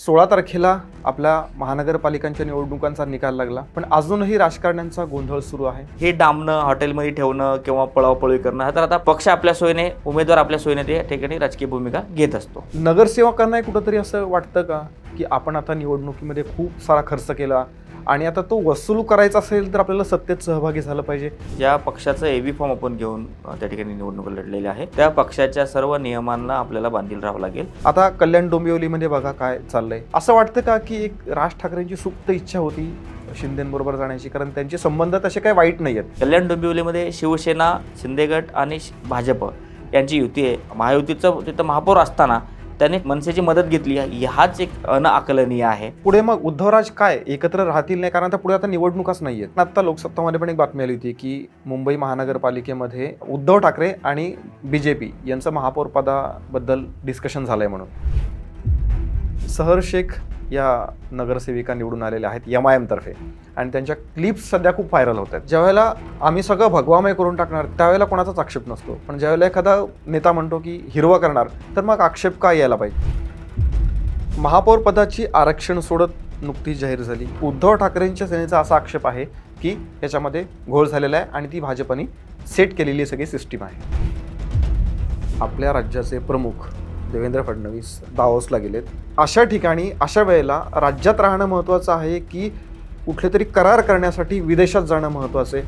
16 तारखेला आपल्या महानगरपालिकांच्या निवडणुकांचा निकाल लागला, पण अजूनही राजकारण्यांचा गोंधळ सुरू आहे. हे डांबणं, हॉटेलमध्ये ठेवणं किंवा पळापळी करणं, हा तर आता पक्ष आपल्या सोयीने, उमेदवार आपल्या सोयीने ते ठिकाणी राजकीय भूमिका घेत असतो. नगरसेवकांनाही कुठंतरी असं वाटतं का की आपण आता निवडणुकीमध्ये खूप सारा खर्च केला आणि आता तो वसूल करायचा असेल तर आपल्याला सत्तेत सहभागी झालं पाहिजे. ज्या पक्षाचं एव्ही फॉर्म आपण घेऊन त्या ठिकाणी निवडणूक लढलेल्या आहे, त्या पक्षाच्या सर्व नियमांना आपल्याला बांधील राहावं लागेल. आता कल्याण डोंबिवलीमध्ये बघा काय चाललंय. असं वाटतं का की एक राज ठाकरेंची सुप्त इच्छा होती शिंदेबरोबर जाण्याची, कारण त्यांचे संबंध तसे काही वाईट नाही आहेत. कल्याण डोंबिवलीमध्ये शिवसेना, शिंदे गट आणि भाजप यांची युती आहे. महायुतीचं तिथं महापौर असताना त्याने मनसेची मदत घेतली, हाच एक अनआकलनीय आहे. पुढे मग उद्धवराज काय एकत्र राहतील नाही, कारण आता पुढे आता निवडणुकाच नाही आहेत. आता लोकसत्तामध्ये पण एक बातमी आली होती की मुंबई महानगरपालिकेमध्ये उद्धव ठाकरे आणि बीजेपी यांचं महापौर पदाबद्दल डिस्कशन झालंय म्हणून. सहर शेख या नगरसेविका निवडून आलेल्या आहेत MIM तर्फे, आणि त्यांच्या क्लिप्स सध्या खूप व्हायरल होत आहेत. ज्यावेळेला आम्ही सगळं भगवामय करून टाकणार त्यावेळेला कोणाचाच आक्षेप नसतो, पण ज्यावेळेला एखादा नेता म्हणतो की हिरवा करणार तर मग आक्षेप का यायला पाहिजे. महापौर पदाची आरक्षण सोडत नुकतीच जाहीर झाली. उद्धव ठाकरेंच्या सेनेचा असा आक्षेप आहे की याच्यामध्ये घोळ झालेला आहे आणि ती भाजपने सेट केलेली सगळी सिस्टीम आहे. आपल्या राज्याचे प्रमुख देवेंद्र फडणवीस दावोसला गेलेत. अशा ठिकाणी अशा वेळेला राज्यात राहणं महत्त्वाचं आहे की कुठले तरी करार करण्यासाठी विदेशात जाणं महत्त्वाचं आहे.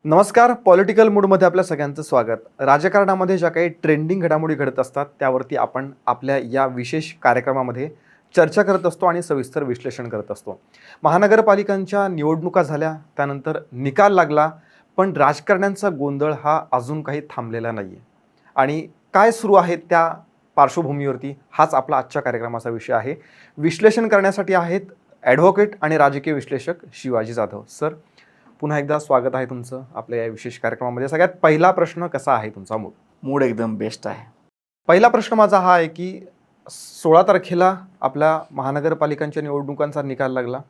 नमस्कार, पॉलिटिकल मूडमध्ये आपल्या सगळ्यांचं स्वागत. राजकारणामध्ये ज्या काही ट्रेंडिंग घडामोडी घडत असतात त्यावरती आपण आपल्या या विशेष कार्यक्रमामध्ये चर्चा करत असतो आणि सविस्तर विश्लेषण करत असतो. महानगरपालिकांच्या निवडणुका झाल्या, त्यानंतर निकाल लागला, पण राजकारण्यांचा गोंधळ हा अजून काही थांबलेला नाही आहे. आणि काय सुरू आहे त्या पार्श्वभूमीवरती हाच आपला आजच्या कार्यक्रमाचा विषय आहे. विश्लेषण करण्यासाठी आहेत ॲडव्होकेट आणि राजकीय विश्लेषक शिवाजी जाधव. सर, पुन्हा एकदा स्वागत आहे तुमचं आपल्या या विशेष कार्यक्रमामध्ये. सगळ्यात पहिला प्रश्न, कसा आहे तुमचा मूड? मूड एकदम बेस्ट आहे. पहिला प्रश्न माझा हा आहे की 16 तारखेला आपल्या महानगरपालिकांच्या निवडणुकांचा निकाल लागला.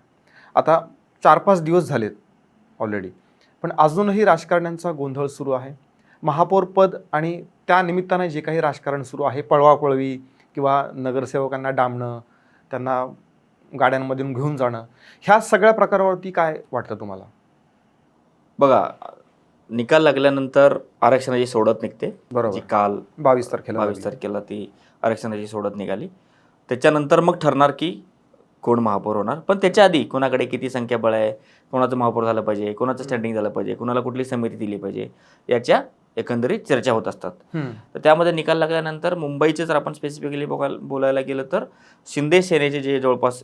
आता 4-5 दिवस झालेत ऑलरेडी, पण अजूनही राजकारण्यांचा गोंधळ सुरू आहे. महापौर पद आणि त्या निमित्ताने जे काही राजकारण सुरू आहे, पळवापळवी किंवा नगरसेवकांना डांबणं, त्यांना गाड्यांमधून घेऊन जाणं, ह्या सगळ्या प्रकारावरती काय वाटतं तुम्हाला? बघा, निकाल लागल्यानंतर आरक्षणाची सोडत निघते. बरोबर. जी काल 22 तारखेला ती आरक्षणाची सोडत निघाली. त्याच्यानंतर मग ठरणार की कोण महापौर होणार. पण त्याच्या आधी कोणाकडे किती संख्याबळ आहे, कोणाचं महापौर झालं पाहिजे, कोणाचं स्टँडिंग झालं पाहिजे, कोणाला कुठली समिती दिली पाहिजे, याच्या एकंदरीत चर्चा होत असतात. तर त्यामध्ये निकाल लागल्यानंतर मुंबईचे जर आपण स्पेसिफिकली बोलायला गेलं तर शिंदे सेनेचे जे जवळपास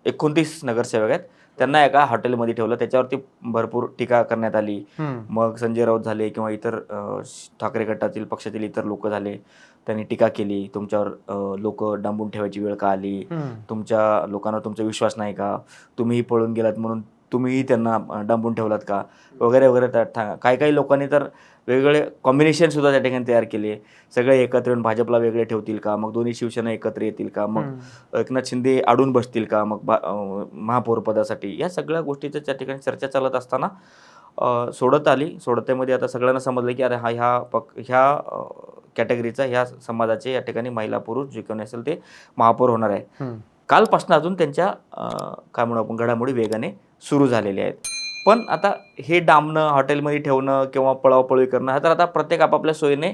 29 नगरसेवक आहेत त्यांना एका हॉटेलमध्ये ठेवलं. त्याच्यावरती भरपूर टीका करण्यात आली. मग संजय राऊत झाले किंवा इतर ठाकरे गटातील पक्षातील इतर लोक झाले, त्यांनी टीका केली. तुमच्यावर लोक डांबून ठेवायची वेळ का आली, तुमच्या लोकांना तुमचा विश्वास नाही का, तुम्हीही पळून गेलात म्हणून तुम्हीही त्यांना डांबून ठेवलात का, वगैरे वगैरे. काही लोकांनी तर वेगवेगळे कॉम्बिनेशन सुद्धा त्या ठिकाणी तयार केले. सगळे एकत्र येऊन भाजपला वेगळे ठेवतील का, मग दोन्ही शिवसेना एकत्र येतील का, मग एकनाथ शिंदे अडून बसतील का मग महापौर पदासाठी, या सगळ्या गोष्टीचं त्या ठिकाणी चर्चा चालत असताना सोडत आली. सोडतेमध्ये आता सगळ्यांना समजलं की अरे ह्या कॅटेगरीचा, ह्या समाजाचे या ठिकाणी महिला पुरुष जे कोणी असेल ते महापौर होणार आहे. कालपासून अजून त्यांच्या काय म्हणू आपण घडामोडी वेगाने सुरू झालेल्या आहेत. पण आता हे डांबणं, हॉटेलमध्ये ठेवणं किंवा पळापळी करणं, हा तर आता प्रत्येक आपापल्या सोयीने,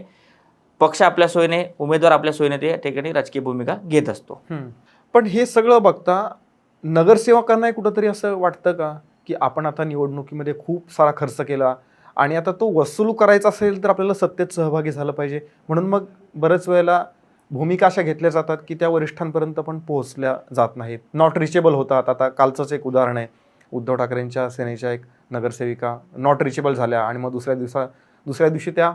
पक्ष आपल्या सोयीने, उमेदवार आपल्या सोयीने ते ठिकाणी राजकीय भूमिका घेत असतो. पण हे सगळं बघता नगरसेवकांनाही कुठंतरी असं वाटतं का की आपण आता निवडणुकीमध्ये खूप सारा खर्च केला आणि आता तो वसूल करायचा असेल तर आपल्याला सत्तेत सहभागी झालं पाहिजे, म्हणून मग बऱ्याच वेळेला भूमिका अशा घेतल्या जातात की त्या वरिष्ठांपर्यंत पण पोहोचल्या जात नाहीत, नॉट रिचेबल होतात. आता कालचंच एक उदाहरण आहे, उद्धव ठाकरेंच्या सेनेच्या एक नगरसेविका नॉट रिचेबल झाल्या आणि मग दुसऱ्या दिवशी त्या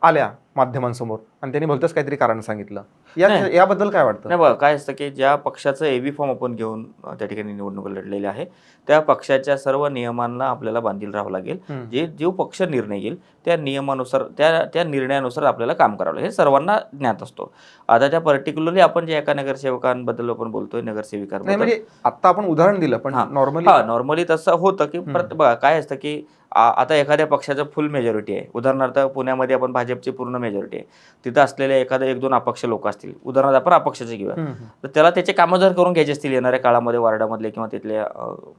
आल्या माध्यमांसमोर आणि त्यांनी भलतंच काहीतरी कारण सांगितलं. याबद्दल काय वाटतं? नाही बघा, काय असतं की ज्या पक्षाचं एव्ही फॉर्म आपण घेऊन त्या ठिकाणी निवडणूक लढलेली आहे, त्या पक्षाच्या सर्व नियमांना आपल्याला बांधील राहावं लागेल. जो पक्ष निर्णय घेईल त्या नियमानुसार, त्या निर्णयानुसार आपल्याला काम करावं लागेल, हे सर्वांना ज्ञात असतो. आता त्या पर्टिक्युलरली आपण जे एका नगरसेवकांबद्दल आपण बोलतोय, नगरसेविकांबद्दल, म्हणजे आता आपण उदाहरण दिलं, पण नॉर्मली तसं होतं की बघा काय असतं की आता एखाद्या पक्षाचं फुल मेजॉरिटी आहे, उदाहरणार्थ पुण्यामध्ये आपण भाजपची पूर्ण मेजॉरिटी आहे, तिथं असलेले एखादे 1-2 अपक्ष लोक असतील, उदाहरणार्थ आपण अपक्षाचे घेऊया, तर त्याला त्याचे कामं जर करून घ्यायचे असतील येणाऱ्या काळामध्ये वार्डामधले किंवा तिथल्या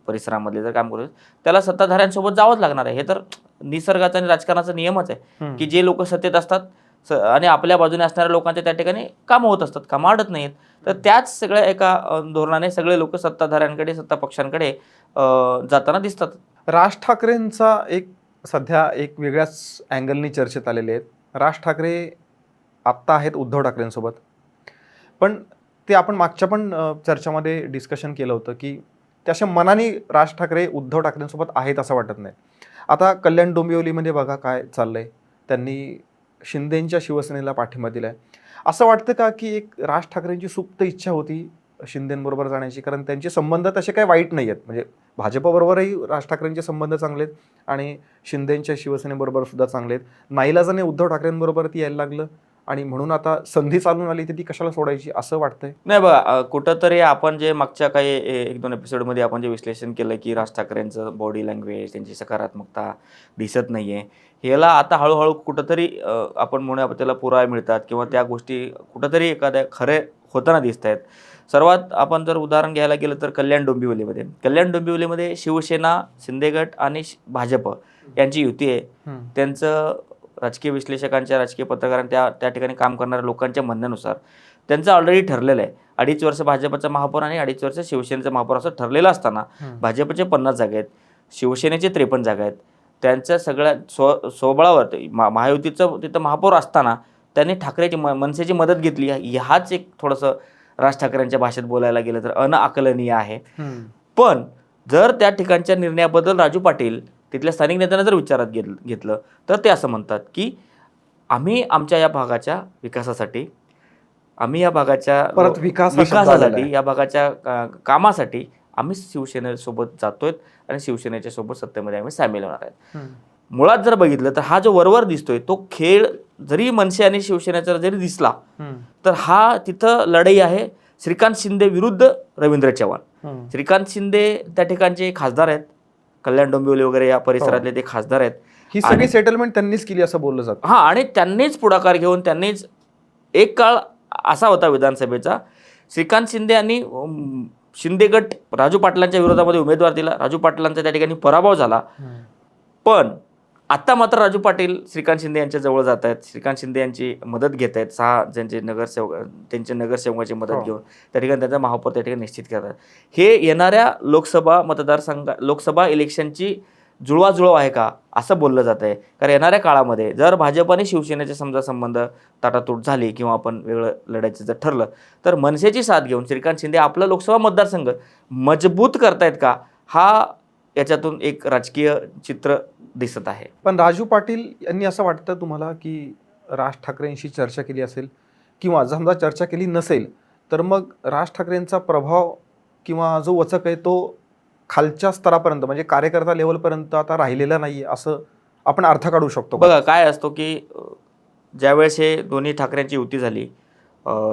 परिसरामधले जर काम करू, त्याला सत्ताधाऱ्यांसोबत जावंच लागणार आहे. हे तर निसर्गाचा आणि राजकारणाचा नियमच आहे की जे लोक सत्तेत असतात आणि आपल्या बाजूने असणाऱ्या लोकांच्या त्या ठिकाणी कामं होत असतात, कामं अडत नाहीत. तर त्याच सगळ्या एका धोरणाने सगळे लोक सत्ताधाऱ्यांकडे, सत्ता पक्षांकडे जाताना दिसतात. राज ठाकरेंचा सध्या एक वेगळ्याच अँगलनी चर्चेत आलेले आहेत. राज ठाकरे आत्ता आहेत उद्धव ठाकरेंसोबत, पण ते आपण मागच्या पण चर्चामध्ये डिस्कशन केलं होतं की त्याच्या मनाने राज ठाकरे उद्धव ठाकरेंसोबत आहेत असं वाटत नाही. आता कल्याण डोंबिवलीमध्ये बघा काय चाललंय, त्यांनी शिंदेंच्या शिवसेनेला पाठिंबा दिलाय. असं वाटतं का की एक राज ठाकरेंची सुप्त इच्छा होती शिंदेंबरोबर जाण्याची, कारण त्यांचे संबंध तसे काही वाईट नाही आहेत, म्हणजे भाजपबरोबरही राज ठाकरेंचे संबंध चांगले आहेत आणि शिंदेंच्या शिवसेनेबरोबर सुद्धा चांगले आहेत. नाईलाजाने उद्धव ठाकरेंबरोबर ती यायला लागलं आणि म्हणून आता संधी चालून आली तर ती कशाला सोडायची असं वाटतंय? नाही बघा, कुठंतरी आपण जे मागच्या काही 1-2 एपिसोडमध्ये आपण जे विश्लेषण केलं की राज ठाकरेंचं बॉडी लँग्वेज, त्यांची सकारात्मकता दिसत नाही आहे, ह्याला आता हळूहळू कुठंतरी आपण म्हणूया त्याला पुरावे मिळतात किंवा त्या गोष्टी कुठंतरी एखाद्या खरे होताना दिसत आहेत. सर्वात आपण जर उदाहरण घ्यायला गेलं तर कल्याण डोंबिवलीमध्ये शिवसेना, शिंदे गट आणि भाजप यांची युती आहे. त्यांचं राजकीय विश्लेषकांच्या, राजकीय पत्रकारांच्या, त्या ठिकाणी काम करणाऱ्या लोकांच्या म्हणण्यानुसार त्यांचं ऑलरेडी ठरलेलं आहे. 2.5 वर्ष भाजपचा महापौर आणि 2.5 वर्ष शिवसेनेचा महापौर असं ठरलेलं असताना भाजपचे 50 जागा आहेत, शिवसेनेचे 53 जागा आहेत. त्यांच्या सगळ्या स्वबळावर महायुतीचं तिथं महापौर असताना त्यांनी ठाकरेची मनसेची मदत घेतली. ह्याच एक थोडंसं राज ठाकरेंच्या भाषेत बोलायला गेलं तर अनआकलनीय आहे. पण जर त्या ठिकाणच्या निर्णयाबद्दल राजू पाटील तिथल्या स्थानिक नेत्यांना जर विचारात घेतलं तर ते असं म्हणतात की आम्ही आमच्या या भागाच्या विकासासाठी, आम्ही या भागाच्या विकासासाठी, या भागाच्या कामासाठी आम्ही शिवसेनेसोबत जातोय आणि शिवसेनेच्या सोबत सत्तेमध्ये आम्ही सामील होणार आहेत. मुळात जर बघितलं तर हा जो वरवर दिसतोय तो खेळ जरी मनसे आणि शिवसेनेचा जरी दिसला तर हा तिथं लढाई आहे श्रीकांत शिंदे विरुद्ध रवींद्र चव्हाण. श्रीकांत शिंदे त्या ठिकाणचे खासदार आहेत, कल्याण डोंबिवली वगैरे या परिसरातले ते खासदार आहेत. ही सगळी सेटलमेंट त्यांनीच केली असं बोललं जातं. हां, आणि त्यांनीच पुढाकार घेऊन त्यांनीच एक काळ असा होता विधानसभेचा, श्रीकांत शिंदे यांनी शिंदे गट राजू पाटलांच्या विरोधामध्ये उमेदवार दिला, राजू पाटलांचा त्या ठिकाणी पराभव झाला. पण आता मात्र राजू पाटील श्रीकांत शिंदे यांच्या जवळ जात आहेत, श्रीकांत शिंदे यांची मदत घेत आहेत. 6 ज्यांचे त्यांच्या नगरसेवकाची मदत घेऊन त्या ठिकाणी त्यांचा महापौर त्या ठिकाणी निश्चित करतात. हे येणाऱ्या लोकसभा इलेक्शनची जुळवाजुळव आहे का असं बोललं जात आहे. कारण येणाऱ्या काळामध्ये जर भाजप आणि शिवसेनेचे समजा संबंध ताटातूट झाली किंवा आपण वेगळं लढायचं जर ठरलं तर मनसेची साथ घेऊन श्रीकांत शिंदे आपलं लोकसभा मतदारसंघ मजबूत करतायत का, हा याच्यातून एक राजकीय चित्र दिसत आहे. पण राजू पाटील यांनी असं वाटतं तुम्हाला की राज ठाकरेंशी चर्चा केली असेल किंवा समजा चर्चा केली नसेल तर मग राज ठाकरेंचा प्रभाव किंवा जो वचक आहे तो खालच्या स्तरापर्यंत म्हणजे कार्यकर्ता लेवलपर्यंत आता राहिलेला नाही असं आपण अर्थ काढू शकतो? बघा काय असतो की ज्यावेळेस हे दोन्ही ठाकरेंची युती झाली,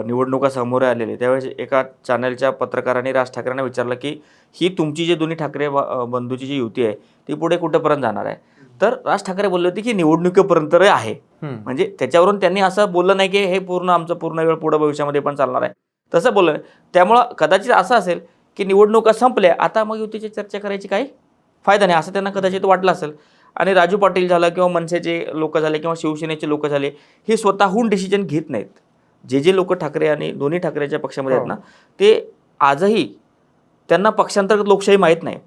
निवडणुका समोर आलेली, त्यावेळेस एका चॅनलच्या पत्रकारांनी राज ठाकरेंना विचारलं की ही तुमची जी दोन्ही ठाकरे बंधूची जी युती आहे ती पुढे कुठेपर्यंत जाणार आहे. तर राज ठाकरे बोलले होते की निवडणुकीपर्यंत आहे. म्हणजे त्याच्यावरून त्यांनी असं बोललं नाही की हे आमचं पूर्ण वेळ पुढे भविष्यामध्ये पण चालणार आहे, तसं बोललं नाही. त्यामुळं कदाचित असं असेल की निवडणुका संपल्या आता मग युतीची चर्चा करायची काही फायदा नाही असं त्यांना कदाचित वाटलं असेल. आणि राजू पाटील झालं किंवा मनसेचे लोक झाले किंवा शिवसेनेचे लोक झाले, हे स्वतःहून डिसिजन घेत नाहीत. जे लोक ठाकरे आणि दोन्ही ठाकरेच्या पक्षामध्ये आहेत ना, ते आजही त्यांना पक्षांतर्गत लोकशाही माहीत नाही.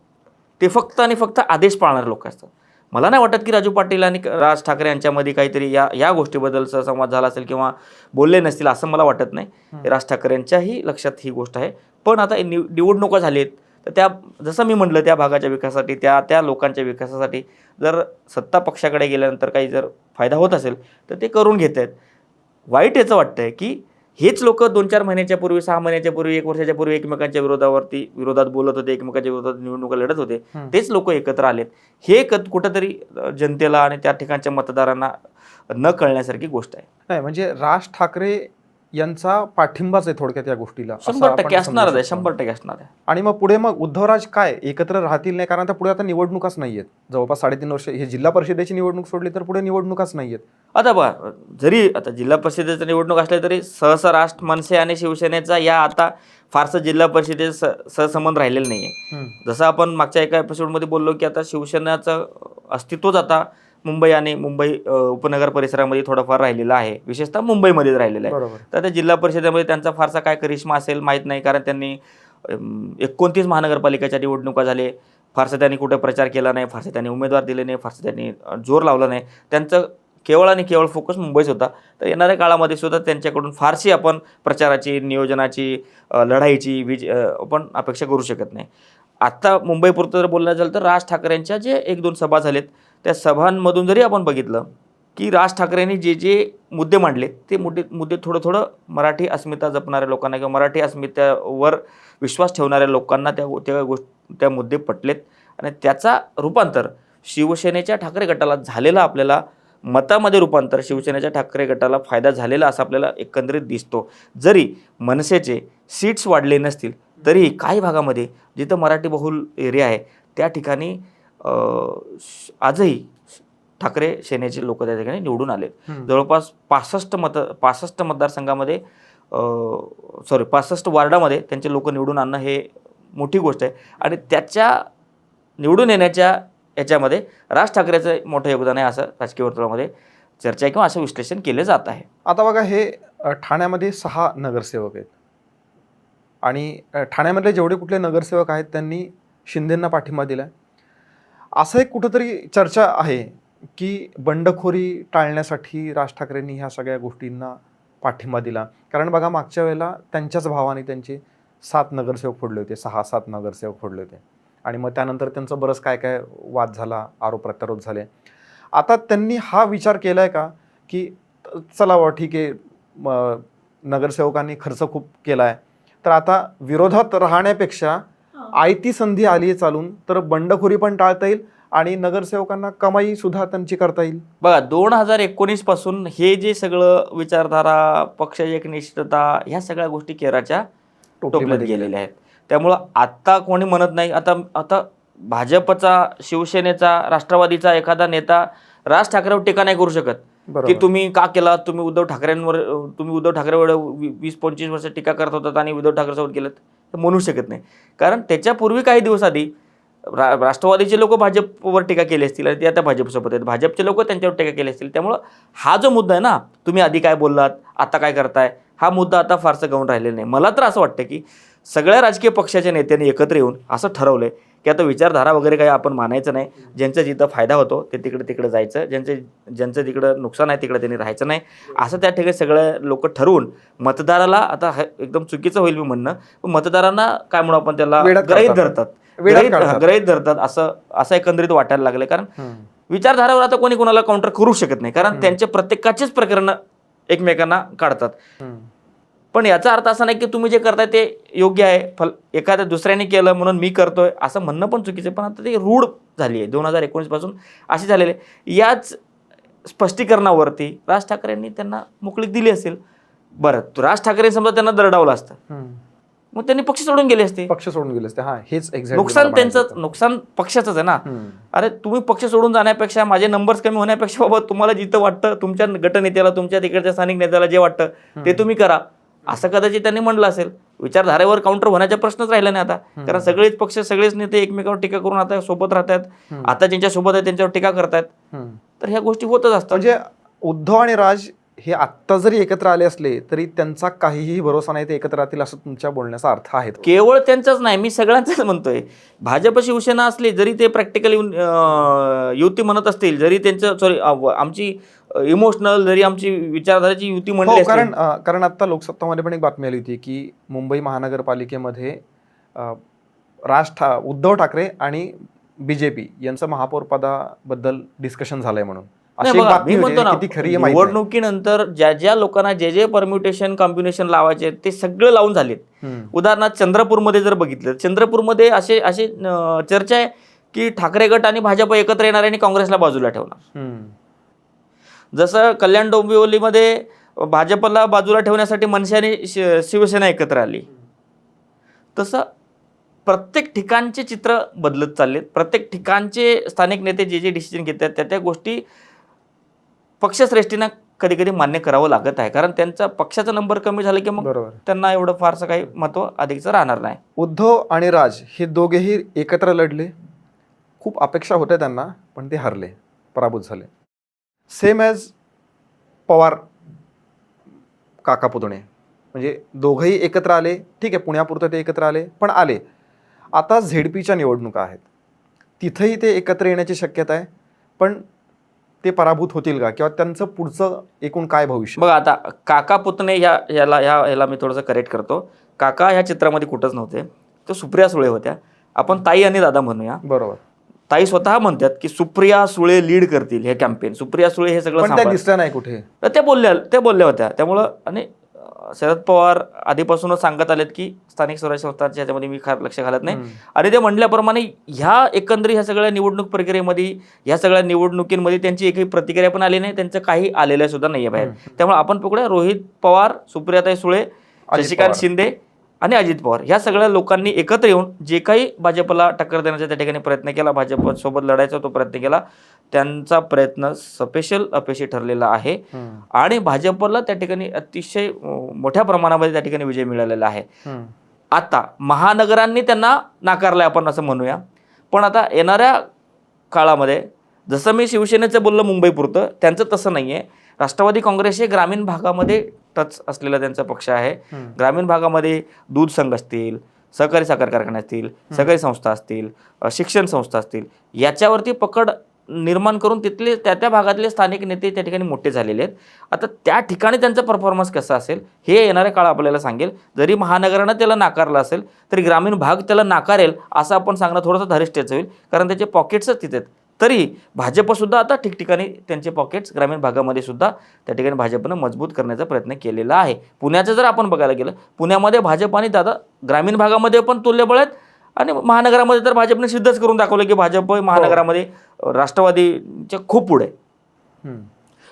ते फक्त आणि फक्त आदेश पाळणारे लोक असतात. मला नाही वाटत की राजू पाटील आणि राज ठाकरे यांच्यामध्ये काहीतरी या गोष्टीबद्दलचा संवाद झाला असेल किंवा बोलले नसतील असं मला वाटत नाही. राज ठाकरेंच्याही लक्षात ही गोष्ट आहे. पण आता निवडणुका झालीत तर त्या जसं मी म्हटलं त्या भागाच्या विकासासाठी, त्या लोकांच्या विकासासाठी जर सत्ता पक्षाकडे गेल्यानंतर काही जर फायदा होत असेल तर ते करून घेत आहेत. वाईट याचं वाटतं आहे की हेच लोक 2-4 महिन्याच्या पूर्वी, 6 महिन्याच्या पूर्वी, 1 वर्षाच्या पूर्वी एकमेकांच्या विरोधात बोलत होते, एकमेकांच्या विरोधात निवडणुका लढत होते, तेच लोक एकत्र आलेत. हे कुठंतरी जनतेला आणि त्या ठिकाणच्या मतदारांना न कळण्यासारखी गोष्ट आहे. नाही म्हणजे राज ठाकरे यांचा पाठिंबाच आहे थोडक्यात या गोष्टीला, असं 100% आपण समजू असणार आहे, शकतो. 100% असणार आहे. आणि मग पुढे मग उद्धवराज काय एकत्र राहतील नाही, कारण आता पुढे आता निवडणुकाच नाहीयेत. जवळपास 3.5 वर्ष हे जिल्हा परिषदेची निवडणूक सोडली तर पुढे निवडणुकाच नाहीयेत. आता बघा, जरी आता जिल्हा परिषदेची निवडणूक असली तरी सहसा राष्ट्र मनसे आणि शिवसेनेचा या आता फारसं जिल्हा परिषदेत सहसंबंध राहिलेला नाही आहे. जसं आपण मागच्या एका एपिसोडमध्ये बोललो की आता शिवसेनेचं अस्तित्वच आता मुंबई आणि मुंबई उपनगर परिसरामध्ये थोडंफार राहिलेलं आहे, विशेषतः मुंबईमध्येच राहिलेलं आहे. बरोबर. तर त्या जिल्हा परिषदेमध्ये त्यांचा फारसा काय करिश्मा असेल माहीत नाही, कारण त्यांनी 29 महानगरपालिकेच्या निवडणुका झाले, फारसा त्यांनी कुठे प्रचार केला नाही, फारसे त्यांनी उमेदवार दिले नाही, फारसे त्यांनी जोर लावला नाही. त्यांचं केवळ आणि केवळ फोकस मुंबईच होता. तर येणाऱ्या काळामध्ये सुद्धा त्यांच्याकडून फारशी आपण प्रचाराची, नियोजनाची, लढाईची आपण अपेक्षा करू शकत नाही. आत्ता मुंबईपुरतं जर बोलण्यात झालं तर राज ठाकरेंच्या जे 1-2 सभा झालेत, त्या सभांमधून जरी आपण बघितलं की राज ठाकरेंनी जे जे मुद्दे मांडले ते मुद्दे थोडं मराठी अस्मिता जपणाऱ्या लोकांना किंवा मराठी अस्मितेवर विश्वास ठेवणाऱ्या लोकांना त्या मुद्दे पटलेत आणि त्याचा रूपांतर शिवसेनेच्या ठाकरे गटाला झालेला, आपल्याला मतामध्ये रूपांतर शिवसेनेच्या ठाकरे गटाला फायदा झालेला असं आपल्याला एकंदरीत दिसतो. जरी मनसेचे सीट्स वाढले नसतील तरी काही भागामध्ये जिथं मराठी बहुल एरिया आहे त्या ठिकाणी आजही ठाकरे सेनेचे लोक त्या ठिकाणी निवडून आलेत. जवळपास 65 मतदारसंघामध्ये 65 वार्डामध्ये त्यांचे लोक निवडून आणणं हे मोठी गोष्ट आहे आणि त्याच्या निवडून येण्याच्या याच्यामध्ये राज ठाकरेचं मोठं योगदान आहे असं राजकीय वर्तुळामध्ये चर्चा किंवा असं विश्लेषण केले जात आहे. आता बघा, हे ठाण्यामध्ये 6 नगरसेवक आहेत आणि ठाण्यामधले जेवढे कुठले नगरसेवक आहेत त्यांनी शिंदेंना पाठिंबा दिला. असं एक कुठंतरी चर्चा आहे की बंडखोरी टाळण्यासाठी राज ठाकरेंनी ह्या सगळ्या गोष्टींना पाठिंबा दिला. कारण बघा, मागच्या वेळेला त्यांच्याच भावाने त्यांचे 7 नगरसेवक फोडले होते, 6-7 नगरसेवक फोडले होते आणि मग त्यानंतर त्यांचं बरंच काय वाद झाला, आरोप प्रत्यारोप झाले. आता त्यांनी हा विचार केला आहे का की चला बा ठीक आहे, नगरसेवकांनी खर्च खूप केला आहे, तर आता विरोधात राहण्यापेक्षा आयती संधी आली आहे चालून, तर बंडखोरी पण टाळता येईल आणि नगरसेवकांना कमाई सुद्धा त्यांची करता येईल. बघा, 2019 पासून हे जे सगळं विचारधारा, पक्ष एकनिष्ठता, ह्या सगळ्या गोष्टी केराच्या टोपल्यात गेलेल्या आहेत. त्यामुळं आत्ता कोणी म्हणत नाही, आता भाजपचा, शिवसेनेचा, राष्ट्रवादीचा एखादा नेता राज ठाकरेवर टीका नाही करू शकत की तुम्ही का केला, तुम्ही उद्धव ठाकरेवर 20-25 वर्ष टीका करत होतात आणि उद्धव ठाकरेसोबत गेलेत, ते म्हणू शकत नाही. कारण त्याच्यापूर्वी काही दिवस आधी राष्ट्रवादीचे लोक भाजपवर टीका केली असतील आणि ते आता भाजपसोबत आहेत, भाजपचे लोक त्यांच्यावर टीका केली असतील. त्यामुळं हा जो मुद्दा आहे ना, तुम्ही आधी काय बोललात, आता काय करताय, हा मुद्दा आता फारसं गाऊन राहिलेला नाही. मला तर असं वाटतं की सगळ्या राजकीय पक्षाच्या नेत्यांनी एकत्र येऊन असं ठरवलंय की आता विचारधारा वगैरे काही आपण मानायचं नाही, ज्यांचा जिथं फायदा होतो ते तिकडे जायचं, ज्यांचं तिकडं नुकसान आहे तिकडे त्यांनी राहायचं नाही, असं त्या ठिकाणी सगळे लोक ठरवून मतदाराला, आता एकदम चुकीचं होईल मी म्हणणं, मतदारांना काय म्हणू आपण त्याला, ग्रहित धरतात असं एकंदरीत वाटायला लागलं. कारण विचारधारावर आता कोणी कोणाला काउंटर करू शकत नाही, कारण त्यांच्या प्रत्येकाचीच प्रकरणं एकमेकांना काढतात. पण याचा अर्थ असा नाही की तुम्ही जे करताय ते योग्य आहे, एखाद्या दुसऱ्याने केलं म्हणून मी करतोय असं म्हणणं पण चुकीचं आहे. पण आता ते रूढ झाली आहे 2019 पासून अशी झालेली आहे. याच स्पष्टीकरणावरती राज ठाकरेंनी त्यांना मोकळीक दिली असेल. बरं, राज ठाकरे समजा त्यांना दरडावलं असतं, मग त्यांनी पक्ष सोडून गेले असते. हेच नुकसान पक्षाचंच आहे ना. अरे तुम्ही पक्ष सोडून जाण्यापेक्षा, माझे नंबर्स कमी होण्यापेक्षा, बाबा तुम्हाला जिथं वाटतं, तुमच्या गटनेत्याला, तुमच्या तिकडच्या स्थानिक नेत्याला जे वाटतं ते तुम्ही करा, असं कदाचित त्यांनी म्हणलं असेल. विचारधारेवर काउंटर होण्याचा प्रश्नच राहिला नाही आता, कारण सगळेच पक्ष, सगळेच नेते एकमेकावर टीका करून आता सोबत राहतात, आता ज्यांच्या सोबत आहे त्यांच्यावर टीका करतात. तर ह्या गोष्टी होतच असतात. म्हणजे उद्धव आणि राज हे आत्ता जरी एकत्र आले असले तरी त्यांचा काहीही भरोसा नाही ते एकत्र राहतील असं तुमच्या बोलण्याचा अर्थ आहे. केवळ त्यांचाच नाही, मी सगळ्यांचाच म्हणतोय. भाजप शिवसेना असली जरी ते प्रॅक्टिकली युती म्हणत असतील, जरी त्यांचं आमची इमोशनल, जरी आमची विचारधाराची युती म्हणली, कारण आता लोकसत्तामध्ये पण एक बातमी आली होती की मुंबई महानगरपालिकेमध्ये उद्धव ठाकरे आणि बीजेपी यांचं महापौर पदाबद्दल डिस्कशन झालंय म्हणून. मी म्हणतो ना, निवडणुकीनंतर ज्या लोकांना जे परम्युटेशन, कॉम्बिनेशन लावायचे ते सगळं लावून झालेत. उदाहरणार्थ चंद्रपूरमध्ये जर बघितलं, चंद्रपूरमध्ये असे चर्चा आहे की ठाकरे गट आणि भाजप एकत्र येणार आणि काँग्रेसला बाजूला ठेवणार. जसं कल्याण डोंबिवलीमध्ये भाजपला बाजूला ठेवण्यासाठी मनसे आणि शिवसेना एकत्र आली, तसं प्रत्येक ठिकाणचे चित्र बदलत चाललेत. प्रत्येक ठिकाणचे स्थानिक नेते जे जे डिसिजन घेतात त्या गोष्टी पक्षश्रेष्ठींना कधी कधी मान्य करावं लागत आहे, कारण त्यांचा पक्षाचा नंबर कमी झाला की मग बरोबर. त्यांना एवढं फारसं काही महत्त्व अधिकचं राहणार नाही. उद्धव आणि राज हे दोघेही एकत्र लढले, खूप अपेक्षा होत्या त्यांना, पण ते हरले, पराभूत झाले. सेम ॲज पवार काका पुतणे, म्हणजे दोघंही एकत्र आले. ठीक आहे, पुण्यापुरतं ते एकत्र आले, पण आले. आता झेडपीच्या निवडणुका आहेत, तिथंही ते एकत्र येण्याची शक्यता आहे, पण ते पराभूत होतील का, किंवा त्यांचं पुढचं एकूण काय भविष्य? बघा, आता काका पुतणे ह्याला मी थोडंसं करेक्ट करतो. काका ह्या चित्रामध्ये कुठंच नव्हते, तो सुप्रिया सुळे होत्या. आपण ताई आणि दादा म्हणूया. बरोबर. ताई स्वतः म्हणतात की सुप्रिया सुळे लीड करतील हे कॅम्पेन, सुप्रिया सुळे हे सगळं पण त्या दिसल्या नाही कुठे. तर त्या बोलल्या होत्या. त्यामुळं आणि शरद पवार आधीपासूनच सांगत आलेत की स्थानिक स्वराज्य संस्थांच्या ह्याच्यामध्ये मी फार लक्ष घालत नाही, आणि ते म्हटल्याप्रमाणे ह्या सगळ्या निवडणूक प्रक्रियेमध्ये, ह्या सगळ्या निवडणुकींमध्ये त्यांची एकही प्रतिक्रिया पण आली नाही, त्यांचं काही आलेलं सुद्धा नाहीये बाहेर. त्यामुळे आपण पकडूया रोहित पवार, सुप्रियाताई सुळे, शशिकांत शिंदे आणि अजित पवार ह्या सगळ्या लोकांनी एकत्र येऊन जे काही भाजपला टक्कर देण्याचा त्या ठिकाणी प्रयत्न केला, भाजपसोबत लढायचा तो प्रयत्न केला, त्यांचा प्रयत्न सपेशल अपयशी ठरलेला आहे. आणि भाजपला त्या ठिकाणी अतिशय मोठ्या प्रमाणामध्ये त्या ठिकाणी विजय मिळालेला आहे. आता महानगरांनी त्यांना नाकारलंय आपण असं म्हणूया, पण आता येणाऱ्या काळामध्ये जसं मी शिवसेनेचं बोललो मुंबईपुरतं, त्यांचं तसं नाही आहे. राष्ट्रवादी काँग्रेस हे ग्रामीण भागामध्ये टच असलेला त्यांचा पक्ष आहे. ग्रामीण भागामध्ये दूध संघ असतील, सहकारी साखर कारखाने असतील, सहकारी संस्था असतील, शिक्षण संस्था असतील, याच्यावरती पकड निर्माण करून तिथले त्या भागातले स्थानिक नेते त्या ठिकाणी मोठे झालेले आहेत. आता त्या ठिकाणी त्यांचा परफॉर्मन्स कसा असेल हे येणाऱ्या काळ आपल्याला सांगेल. जरी महानगरानं त्याला नाकारलं असेल तरी ग्रामीण भाग त्याला नाकारेल असं आपण सांगणं थोडंसं धारिष्ट्याचं होईल, कारण त्याचे पॉकेट्सच तिथे आहेत. तरी भाजपसुद्धा आता ठिकठिकाणी त्यांचे पॉकेट्स ग्रामीण भागामध्ये सुद्धा त्या ठिकाणी भाजपनं मजबूत करण्याचा प्रयत्न केलेला आहे. पुण्याचं जर आपण बघायला गेलं, पुण्यामध्ये भाजप आणि दादा ग्रामीण भागामध्ये पण तुल्यबळ आहेत, आणि महानगरामध्ये तर भाजपने सिद्धच करून दाखवलं की भाजप महानगरामध्ये राष्ट्रवादीच्या खूप पुढे.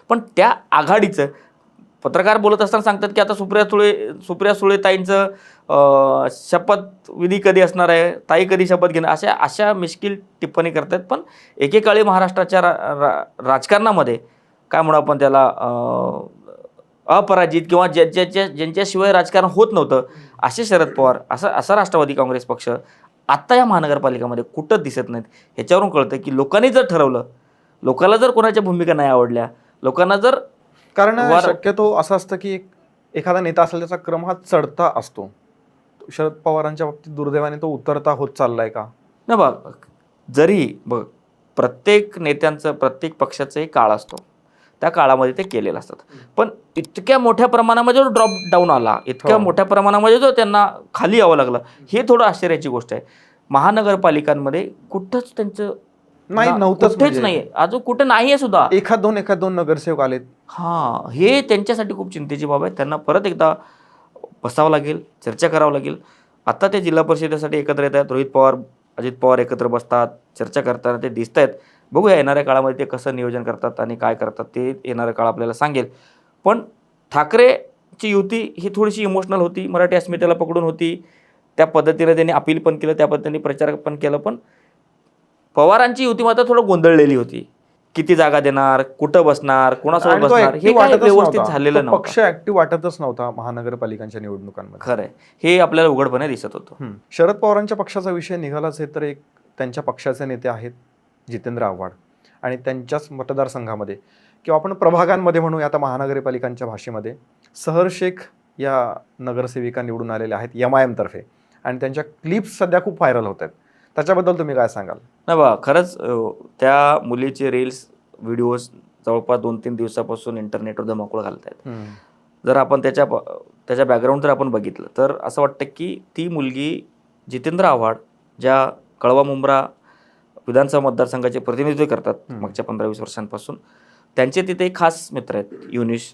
पण त्या आघाडीचं पत्रकार बोलत असताना सांगतात की आता सुप्रिया सुळे ताईंचं शपथविधी कधी असणार आहे, ताई कधी शपथ घेणार, अशा मिश्किल टिप्पणी करतात. पण एकेकाळी महाराष्ट्राच्या राजकारणामध्ये काय म्हणू आपण त्याला, अपराजित किंवा ज्यांच्याशिवाय राजकारण होत नव्हतं असे शरद पवार, असा राष्ट्रवादी काँग्रेस पक्ष आत्ता या महानगरपालिकामध्ये कुठंच दिसत नाहीत. ह्याच्यावरून कळतं की लोकांनी जर ठरवलं, लोकांना जर कोणाच्या भूमिका नाही आवडल्या, लोकांना जर, कारण शक्यतो असं असतं की एखादा नेता असेल त्याचा क्रम हा चढता असतो. शरद पवारांच्या बाबतीत दुर्दैवाने तो उतरता होत चाललाय का? नाही बघ, प्रत्येक नेत्यांचं, प्रत्येक पक्षाचा एक काळ असतो, त्या काळामध्ये ते केलेलं असतात. पण इतक्या मोठ्या प्रमाणामध्ये जो ड्रॉप डाऊन आला, इतक्या मोठ्या प्रमाणामध्ये जो त्यांना खाली यावं लागलं, हे थोडं आश्चर्याची गोष्ट आहे. महानगरपालिकांमध्ये कुठंच त्यांचं नव्हतंच नाहीये, अजून कुठं नाहीये सुद्धा. एखाद दोन नगरसेवक आलेत. हे त्यांच्यासाठी खूप चिंतेची बाब आहे. त्यांना परत एकदा बसावं लागेल, चर्चा करावं लागेल. आता ते जिल्हा परिषदेसाठी एकत्र येत आहेत, रोहित पवार, अजित पवार एकत्र बसतात, चर्चा करताना ते दिसत आहेत. बघूया येणाऱ्या काळामध्ये ते कसं नियोजन करतात आणि काय करतात ते येणारा काळ आपल्याला सांगेल. पण ठाकरेची युती ही थोडीशी इमोशनल होती, मराठी अस्मितेला पकडून होती. त्या पद्धतीने त्यांनी अपील पण केलं, त्या पद्धतीने प्रचार पण केलं. पण पवारांची युती मात्र थोडं गोंधळलेली होती. किती जागा देणार, कुठं बसणार, कोणासोबत बसणार, हे काय व्यवस्थित झालेलं नव्हतं. पक्ष ऍक्टिव्ह वाटतच नव्हता महानगरपालिकांच्या निवडणुकांमध्ये. खरंय, हे आपल्याला उघडपणे दिसत होतं. शरद पवारांच्या पक्षाचा विषय निघालाच आहे, तर एक त्यांच्या पक्षाचे नेते आहेत जितेंद्र आव्हाड, आणि त्यांच्याच मतदारसंघामध्ये किंवा आपण प्रभागांमध्ये म्हणूया आता महानगरपालिकांच्या भाषेमध्ये, सहर शेख या नगरसेविका निवडून आलेल्या आहेत MIM तर्फे, आणि त्यांच्या क्लिप्स सध्या खूप व्हायरल होत आहेत. त्याच्याबद्दल तुम्ही काय सांगाल? नाही खरंच त्या मुलीचे रील्स, व्हिडिओज जवळपास 2-3 दिवसापासून इंटरनेटवर धमाकूळ घालत आहेत. जर आपण त्याच्या बॅकग्राऊंड जर आपण बघितलं तर असं वाटतं की ती मुलगी जितेंद्र आव्हाड, ज्या कळवा मुंब्रा विधानसभा मतदारसंघाचे प्रतिनिधित्व करतात मागच्या 15-20 वर्षांपासून, त्यांचे तिथे एक खास मित्र आहेत, युनुस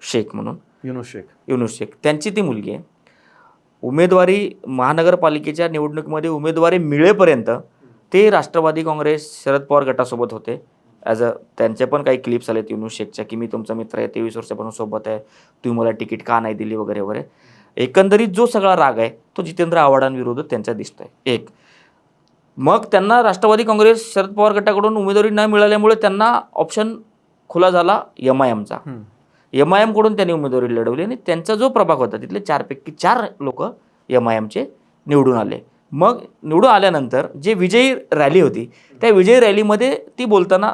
शेख म्हणून. युनुस शेख त्यांची ती मुलगी आहे. उमेदवारी महानगरपालिकेच्या निवडणुकीमध्ये उमेदवारी मिळेपर्यंत ते राष्ट्रवादी काँग्रेस शरद पवार गटासोबत होते. ॲज अ त्यांचे पण काही क्लिप्स आलेत युनुस शेखच्या, की मी तुमचा मित्र आहे, 23 वर्षापासून सोबत आहे, तुम्ही मला तिकीट का नाही दिली वगैरे वगैरे. एकंदरीत जो सगळा राग आहे तो जितेंद्र आव्हाडांविरोधात त्यांचा दिसतोय. एक मग त्यांना राष्ट्रवादी काँग्रेस शरद पवार गटाकडून उमेदवारी न मिळाल्यामुळे त्यांना ऑप्शन खुला झाला MIMचा. MIMकडून त्यांनी उमेदवारी लढवली आणि त्यांचा जो प्रभाग होता तिथले 4 पैकी 4 लोक MIMचे निवडून आले. मग निवडून आल्यानंतर जे विजयी रॅली होती त्या विजयी रॅलीमध्ये ती बोलताना,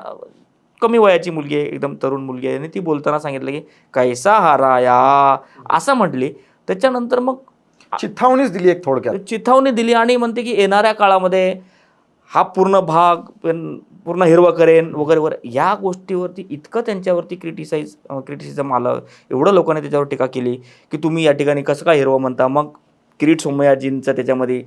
कमी वयाची मुलगी आहे, एकदम तरुण मुलगी आहे, आणि ती बोलताना सांगितलं की कैसा हाराया असं म्हटली. त्याच्यानंतर मग चिथावणीच दिली एक थोडक्यात. चिथावणी दिली आणि म्हणते की येणाऱ्या काळामध्ये हा पूर्ण भाग पूर्ण हिरवा करेन वगैरे वगैरे. या गोष्टीवरती इतकं त्यांच्यावरती क्रिटिसिझम आलं, एवढं लोकांनी त्याच्यावर टीका केली की तुम्ही या ठिकाणी कसं काय हिरवं म्हणता. मग किरीट सोमय्याजींचा त्याच्यामध्ये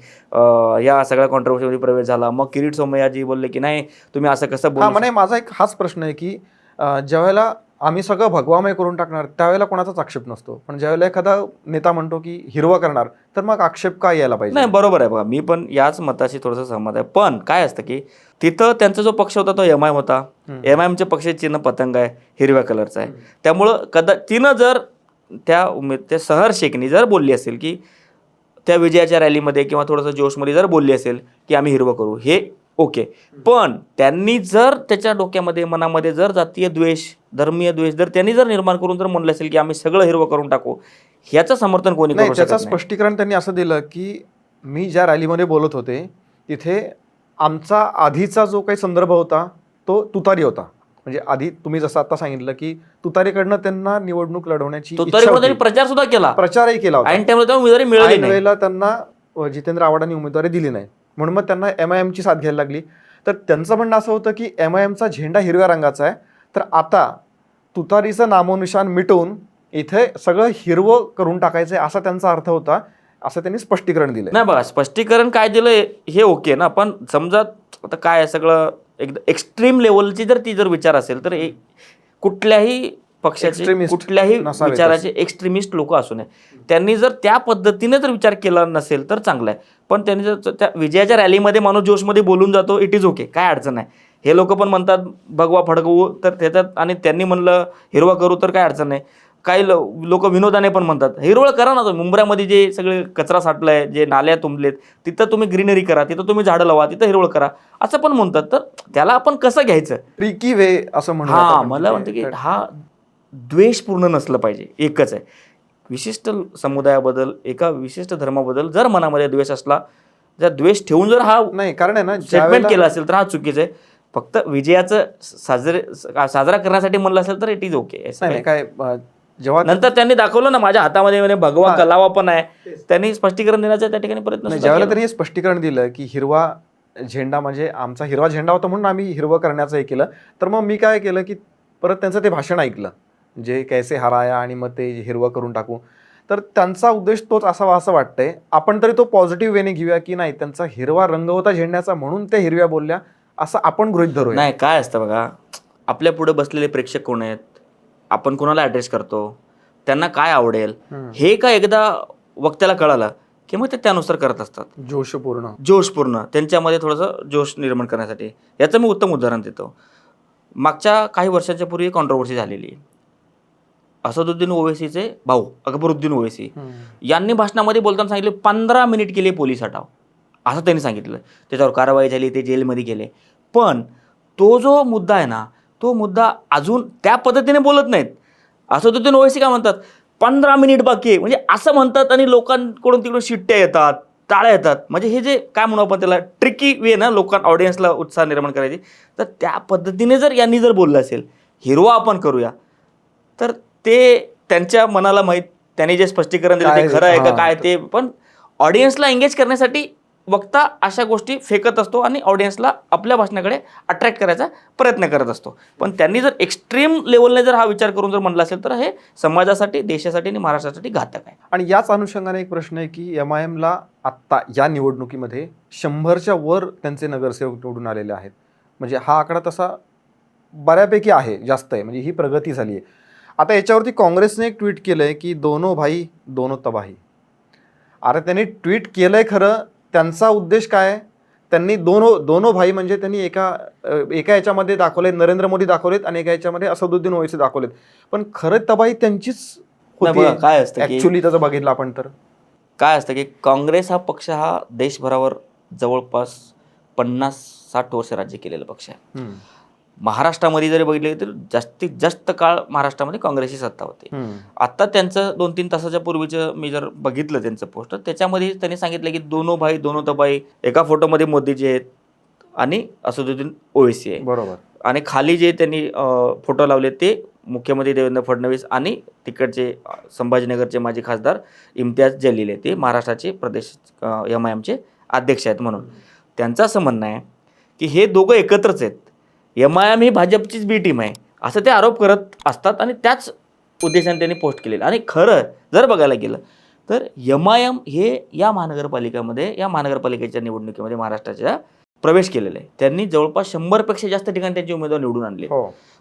या सगळ्या कॉन्ट्रोवर्सीमध्ये प्रवेश झाला. मग किरीट सोमय्याजी बोलले की नाही तुम्ही असं कसं बोलू. म्हणजे माझा एक हाच प्रश्न आहे की ज्यावेळेला आम्ही सगळं भगवामय करून टाकणार त्यावेळेला कोणाचाच आक्षेप नसतो, पण ज्यावेळेला एखादा नेता म्हणतो की हिरवा करणार तर मग आक्षेप काय यायला पाहिजे. नाही, बरोबर आहे बघा, मी पण याच मताशी थोडंसं सहमत आहे. पण काय असतं की तिथं त्यांचा जो पक्ष होता तो MIM होता. MIMच्या पक्षाचे चिन्ह पतंग आहे, हिरव्या कलरचा आहे. त्यामुळं तिनं जर त्या सहर शेखनी जर बोलली असेल की त्या विजयाच्या रॅलीमध्ये किंवा थोडंसं जोशमध्ये जर बोलली असेल की आम्ही हिरवं करू, हे ओके. पण त्यांनी जर त्याच्या डोक्यामध्ये मनामध्ये जर जातीय द्वेष, धर्मीय द्वेष जर त्यांनी जर निर्माण करून जर म्हणलं असेल की आम्ही सगळं हिरवं करून टाकू, ह्याचं समर्थन कोणी करू शकत नाही. त्याचं स्पष्टीकरण त्यांनी असं दिलं की मी ज्या रॅलीमध्ये बोलत होते तिथे आमचा आधीचा जो काही संदर्भ होता तो तुतारी होता. म्हणजे आधी तुम्ही जसं आता सांगितलं की तुतारीकडनं त्यांना निवडणूक लढवण्याची प्रचार सुद्धा केला, प्रचारही केला होता. ऐन टाइमला उमेदवारी मिळाली नाही. वेळेला त्यांना जितेंद्र आव्हाडांनी उमेदवारी दिली नाही, म्हणून मग त्यांना MIMची साथ घ्यायला लागली. तर त्यांचं म्हणणं असं होतं की MIMचा झेंडा हिरव्या रंगाचा आहे, तर आता तुतारीचं नामोनिशान मिटवून इथे सगळं हिरवं करून टाकायचं आहे असा त्यांचा अर्थ होता, असं त्यांनी स्पष्टीकरण दिलं. नाही बघा, स्पष्टीकरण काय दिलं हे ओके ना, पण समजा आता काय सगळं एकदम एक्स्ट्रीम लेवलची जर ती जर विचार असेल तर कुठल्याही पक्षाचे कुठल्याही विचाराचे एक्स्ट्रीमिस्ट लोक असू नये, त्यांनी जर त्या पद्धतीने जर विचार केला नसेल तर चांगला आहे. पण त्यांनी जर त्या विजयाच्या रॅलीमध्ये माणूस जोशमध्ये बोलून जातो, इट इज ओके, काय अडचण आहे. हे लोक पण म्हणतात भगवा फडकवू तर त्याच्यात, आणि त्यांनी म्हणलं हिरवा करू तर काय अडचण नाही. काही लोक विनोदाने पण म्हणतात हिरवळ करा ना. मुंबईमध्ये जे सगळे कचरा साठलाय, जे नाल्या तुंबलेत, तिथं तुम्ही ग्रीनरी करा, तिथं तुम्ही झाडं लावा, तिथं हिरवळ करा असं पण म्हणतात. तर त्याला आपण कसं घ्यायचं, ट्रिकी वे असं म्हणून. हा मला म्हणतं की हा द्वेषपूर्ण नसलं पाहिजे. एकच आहे, विशिष्ट समुदायाबद्दल एका विशिष्ट धर्माबद्दल जर मनामध्ये द्वेष असला, जर द्वेष ठेवून जर हा नाही कारण आहे ना स्टेटमेंट केला असेल तर हा चुकीचं आहे. फक्त विजयाचं साजरा करण्यासाठी म्हणलं असेल तर इट इज ओके. काय जेव्हा नंतर त्यांनी दाखवलं ना माझ्या हातामध्ये भगवा कलावा पण आहे, त्यांनी स्पष्टीकरण देण्याचा त्या ठिकाणी प्रयत्न. ज्यावेळेला त्यांनी हे स्पष्टीकरण दिलं की हिरवा झेंडा म्हणजे आमचा हिरवा झेंडा होता म्हणून आम्ही हिरवं करण्याचं हे केलं, तर मग मी काय केलं की परत त्यांचं ते भाषण ऐकलं जे कैसे हराया आणि मग ते हिरवं करून टाकू. तर त्यांचा उद्देश तोच असावा असं वाटतंय. आपण तरी तो पॉझिटिव्ह वेने घेऊया की नाही त्यांचा हिरवा रंग होता झेंड्याचा म्हणून ते हिरव्या बोलल्या असं आपण गृहीत धरूया. नाही, काय असतं बघा, आपल्या पुढे बसलेले प्रेक्षक कोण आहेत, आपण कोणाला ॲड्रेस करतो, त्यांना काय आवडेल हे का एकदा वक्त्याला कळालं की मग ते त्यानुसार करत असतात. जोशपूर्ण त्यांच्यामध्ये थोडंसं जोश निर्माण करण्यासाठी. याचं मी उत्तम उदाहरण देतो. मागच्या काही वर्षांच्या पूर्वी कॉन्ट्रोवर्सी झालेली. असदुद्दीन ओवैसीचे भाऊ अकबरुद्दीन ओवैसी यांनी भाषणामध्ये बोलताना सांगितले 15 मिनिट केले पोलीस हटाव, असं त्यांनी सांगितलं. त्याच्यावर कारवाई झाली, ते जेलमध्ये गेले. पण तो जो मुद्दा आहे ना, तो मुद्दा अजून त्या पद्धतीने बोलत नाहीत. असदुद्दीन ओवैसी काय म्हणतात, 15 मिनिट बाकी आहे म्हणजे असं म्हणतात, आणि लोकांकडून तिकडून शिट्ट्या येतात, टाळ्या येतात. म्हणजे हे जे काय म्हणू आपण त्याला ट्रिकी वे ना, ऑडियन्सला उत्साह निर्माण करायची. तर त्या पद्धतीने जर यांनी जर बोललं असेल हिरवा आपण करूया, तर ते त्यांच्या मनाला माहीत, त्यांनी जे स्पष्टीकरण दिलं ते खरं आहे का काय ते. पण ऑडियन्सला एंगेज करण्यासाठी वक्ता अशा गोष्टी फेकत असतो आणि ऑडियन्सला आपल्या भाषणाकडे अट्रॅक्ट करायचा प्रयत्न करत असतो. पण त्यांनी जर एक्स्ट्रीम लेवलने जर हा विचार करून जर म्हणलं असेल तर हे समाजासाठी, देशासाठी आणि महाराष्ट्रासाठी घातक आहे. आणि याच अनुषंगाने एक प्रश्न आहे की MIMला आत्ता या निवडणुकीमध्ये 100च्या वर त्यांचे नगरसेवक निवडून आलेले आहेत. म्हणजे हा आकडा तसा बऱ्यापैकी आहे, जास्त आहे, म्हणजे ही प्रगती झाली आहे. आता याच्यावरती काँग्रेसने एक ट्विट केलंय की दोनो भाई दोनो तबाही. अरे त्यांनी ट्विट केलंय खरं, त्यांचा उद्देश काय आहे, त्यांनी दोनो भाई म्हणजे त्यांनी एका याच्यामध्ये दाखवले नरेंद्र मोदी दाखवलेत आणि एका याच्यामध्ये असदुद्दीन ओवैसी दाखवलेत, पण खरं तबाही त्यांचीच नाही होती बघा, काय असतं की ऍक्च्युली त्याचं बघितलं आपण तर. काय असतं की काँग्रेस हा पक्ष हा देशभरावर जवळपास 50-60 वर्ष राज्य केलेला पक्ष आहे. महाराष्ट्रामध्ये जरी बघितले तर जास्तीत जास्त काळ महाराष्ट्रामध्ये काँग्रेसची सत्ता होती. आता त्यांचं 2-3 तासाच्या पूर्वीचं मी जर बघितलं त्यांचं पोस्टर, त्याच्यामध्ये त्यांनी सांगितलं की दोनो भाई दोनो तबाई, एका फोटोमध्ये मोदीजी आहेत आणि असदुद्दीन ओवैसी आहे, बरोबर. आणि खाली जे त्यांनी फोटो लावले ते मुख्यमंत्री देवेंद्र फडणवीस आणि तिकडचे संभाजीनगरचे माजी खासदार इम्तियाज जलील आहे, ते महाराष्ट्राचे प्रदेश MIMचे अध्यक्ष आहेत. म्हणून त्यांचं असं म्हणणं आहे की हे दोघं एकत्रच आहेत, MIM ही भाजपचीच बी टीम आहे, असं ते आरोप करत असतात आणि त्याच उद्देशाने त्यांनी पोस्ट केलेलं. आणि खरं जर बघायला गेलं तर MIM हे या महानगरपालिकेच्या निवडणुकीमध्ये महाराष्ट्राच्या प्रवेश केलेला आहे. त्यांनी जवळपास 100पेक्षा जास्त ठिकाणी त्यांचे उमेदवार निवडून आणले.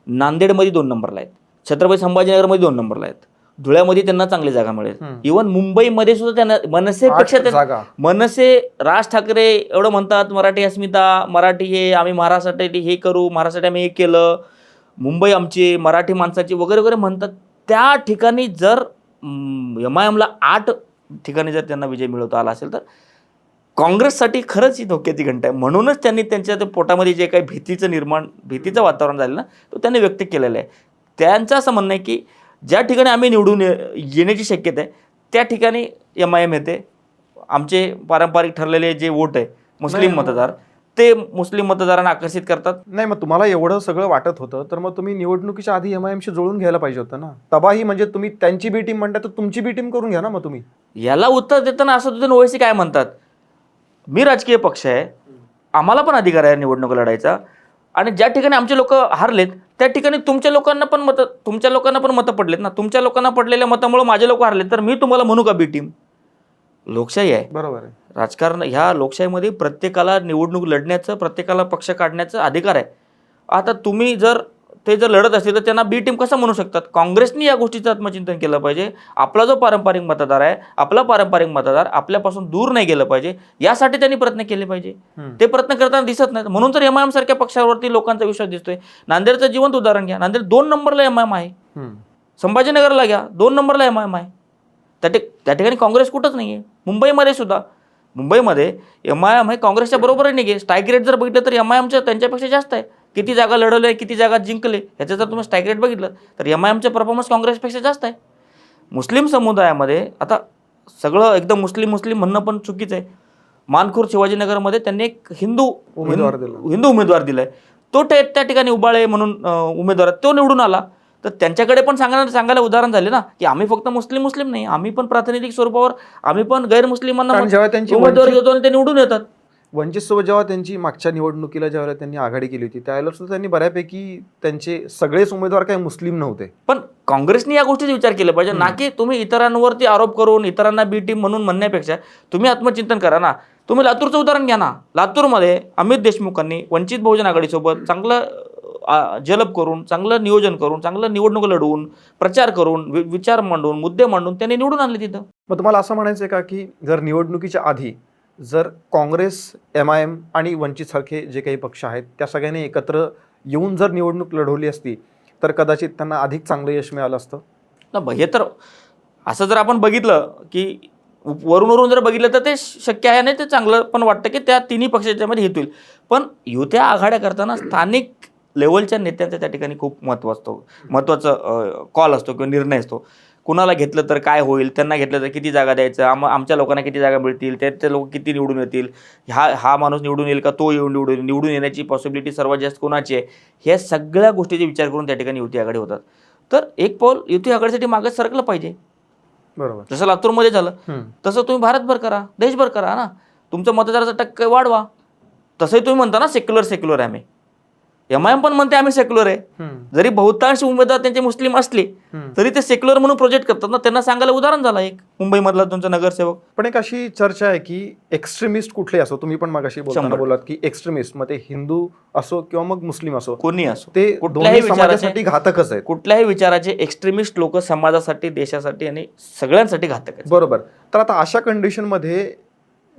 नांदेडमध्ये 2 नंबरला आहेत, छत्रपती संभाजीनगरमध्ये 2 नंबरला आहेत, धुळ्यामध्ये त्यांना चांगली जागा मिळेल. इव्हन मुंबईमध्ये सुद्धा त्यांना मनसेपेक्षा मनसे राज ठाकरे एवढं म्हणतात मराठी अस्मिता, मराठी हे आम्ही महाराष्ट्रासाठी हे करू, महाराष्ट्रासाठी आम्ही हे केलं, मुंबई आमची, मराठी माणसाची वगैरे वगैरे म्हणतात. त्या ठिकाणी जर MIMला 8 ठिकाणी जर त्यांना विजय मिळवता आला असेल तर काँग्रेससाठी खरंच ही धोक्याची घंटा आहे. म्हणूनच त्यांनी त्यांच्या पोटामध्ये जे काही भीतीचं वातावरण झालं ना, तो त्यांनी व्यक्त केलेलं आहे. त्यांचं असं म्हणणं आहे की ज्या ठिकाणी आम्ही निवडून येण्याची शक्यता आहे त्या ठिकाणी MIM येते. आमचे पारंपरिक ठरलेले जे वोट आहे मुस्लिम मतदार, ते मुस्लिम मतदारांना आकर्षित करतात. नाही, मग तुम्हाला एवढं सगळं वाटत होतं तर मग तुम्ही निवडणुकीच्या आधी MIMशी जुळून घ्यायला पाहिजे होतं ना. तबाही म्हणजे तुम्ही त्यांची बी टीम म्हणता तर तुमची बी टीम करून घ्या ना मग तुम्ही. याला उत्तर देताना असदुद्दीन ओवैसी काय म्हणतात, मी राजकीय पक्ष आहे, आम्हाला पण अधिकार आहे निवडणूक लढायचा, आणि ज्या ठिकाणी आमचे लोक हारलेत त्या ठिकाणी तुमच्या लोकांना पण मतं पडलेत ना, तुमच्या लोकांना पडलेल्या मतामुळे माझे लोक हारलेत, तर मी तुम्हाला म्हणू का बी टीम. लोकशाही आहे, बरोबर आहे. राजकारण ह्या लोकशाहीमध्ये प्रत्येकाला निवडणूक लढण्याचं, प्रत्येकाला पक्ष काढण्याचा अधिकार आहे. आता तुम्ही जर लढत असतील तर त्यांना बी टीम कसं म्हणू शकतात. काँग्रेसनी या गोष्टीचं आत्मचिंतन केलं पाहिजे. आपला जो पारंपरिक मतदार आहे, आपला पारंपरिक मतदार आपल्यापासून दूर नाही गेलं पाहिजे, यासाठी त्यांनी प्रयत्न केले पाहिजे. ते प्रयत्न करताना दिसत नाहीत. म्हणून तर MIM सारख्या पक्षावरती लोकांचा विश्वास दिसतोय. नांदेडचं जिवंत उदाहरण घ्या, नांदेड 2 नंबरला MIM आहे, संभाजीनगरला घ्या 2 नंबरला MIM आहे. त्या ठिकाणी काँग्रेस कुठंच नाही आहे. मुंबईमध्ये सुद्धा मुंबईमध्ये MIM हे काँग्रेसच्या बरोबरीने घे. स्ट्राईक रेट जर बघितलं तर MIMच्या त्यांच्यापेक्षा जास्त आहे. किती जागा लढवले, किती जागा जिंकले, ह्याचं जर तुम्ही स्ट्राईक रेट बघितलं तर MIMचे परफॉर्मन्स काँग्रेसपेक्षा जास्त आहे. मुस्लिम समुदायामध्ये आता सगळं एकदम मुस्लिम म्हणणं पण चुकीचं आहे. मानखुर्द शिवाजीनगरमध्ये त्यांनी एक हिंदू उमेदवार दिलाय. तो त्या ठिकाणी उबाळे म्हणून उमेदवार तो निवडून आला. तर त्यांच्याकडे पण सांगायला उदाहरण झाले ना की आम्ही फक्त मुस्लिम नाही, आम्ही पण प्रातिनिधिक स्वरूपावर आम्ही पण गैरमुस्लिमांना उमेदवार देतो आणि ते निवडून येतात. वंचित सोबत जेव्हा त्यांची मागच्या निवडणुकीला ज्यावेळेला त्यांनी आघाडी केली होती त्यावेळेला सुद्धा त्यांनी बऱ्यापैकी त्यांचे सगळेच उमेदवार काही मुस्लिम नव्हते. पण काँग्रेसने या गोष्टीचा विचार केला पाहिजे ना की तुम्ही इतरांवरती आरोप करून इतरांना बी टीम म्हणून म्हणण्यापेक्षा तुम्ही आत्मचिंतन करा ना. तुम्ही लातूरचं उदाहरण घ्या ना. लातूरमध्ये अमित देशमुखांनी वंचित बहुजन आघाडीसोबत चांगलं जलप करून, चांगलं नियोजन करून, चांगलं निवडणूक लढवून, प्रचार करून, विचार मांडून, मुद्दे मांडून त्यांनी निवडून आणले तिथं. मग तुम्हाला असं म्हणायचं आहे का की जर निवडणुकीच्या आधी जर काँग्रेस, MIM आणि वंचित सारखे जे काही पक्ष आहेत त्या सगळ्यांनी एकत्र येऊन जर निवडणूक लढवली असती तर कदाचित त्यांना अधिक चांगलं यश मिळालं असतं ना. हे तर असं जर आपण बघितलं की वरून जर बघितलं तर ते शक्य आहे. आणि ते चांगलं पण वाटतं की त्या तिन्ही पक्षाच्यामध्ये हेतू येईल. पण युत्या आघाड्या करताना स्थानिक लेवलच्या नेत्यांचा त्या ठिकाणी खूप महत्त्वाचा कॉल असतो किंवा निर्णय असतो. कुणाला घेतलं तर काय होईल, त्यांना घेतलं तर किती जागा द्यायचं, आमच्या लोकांना किती जागा मिळतील, ते लोक किती निवडून येतील, हा माणूस निवडून येईल का, तो निवडून येण्याची पॉसिबिलिटी सर्वात जास्त कोणाची आहे, ह्या सगळ्या गोष्टीचा विचार करून त्या ठिकाणी युती आघाडी होतात. तर एक पाऊल युती आघाडीसाठी मागे सरकलं पाहिजे. बरोबर. जसं लातूरमध्ये झालं तसं तुम्ही भारतभर करा, देशभर करा ना. तुमचं मतदाराचा टक्के वाढवा. तसंही तुम्ही म्हणता ना सेक्युलर आहे आम्ही. MIM पण म्हणते आम्ही सेक्युलर आहे. जरी बहुतांश उमेदवार त्यांचे मुस्लिम असले तरी ते सेक्युलर म्हणून प्रोजेक्ट करतात ना. त्यांना सांगायला उदाहरण झालं एक मुंबईमधला तुमचा नगरसेवक. पण एक अशी चर्चा आहे की एक्स्ट्रीमिस्ट कुठले असो, तुम्ही पण मगाशी बोललात की एक्स्ट्रीमिस्ट मग ते हिंदू असो किंवा मग मुस्लिम असो, कोणी असो, ते कुठल्याही समाजासाठी घातकच आहे. कुठल्याही विचाराचे एक्स्ट्रीमिस्ट लोक समाजासाठी, देशासाठी आणि सगळ्यांसाठी घातक आहेत. बरोबर. तर आता अशा कंडिशनमध्ये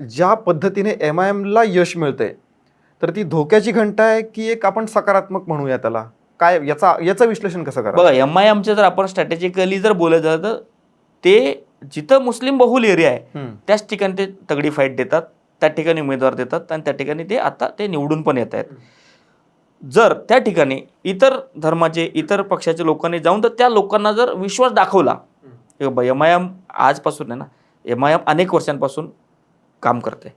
ज्या पद्धतीने MIMला यश मिळतंय तर ती धोक्याची घंटा आहे की एक आपण सकारात्मक म्हणूया त्याला, काय याचं विश्लेषण कसं करा? बघा, MIMचं जर आपण स्ट्रॅटेजिकली जर बोलायचं झालं तर ते जिथं मुस्लिम बहुल एरिया आहे त्याच ठिकाणी ते तगडी फाईट देतात, त्या ठिकाणी उमेदवार देतात आणि त्या ठिकाणी ते आता ते निवडून पण येत आहेत. जर त्या ठिकाणी इतर धर्माचे इतर पक्षाच्या लोकांनी जाऊन तर त्या लोकांना जर विश्वास दाखवला की बाबा MIM आजपासून आहे ना, MIM अनेक वर्षांपासून काम करते,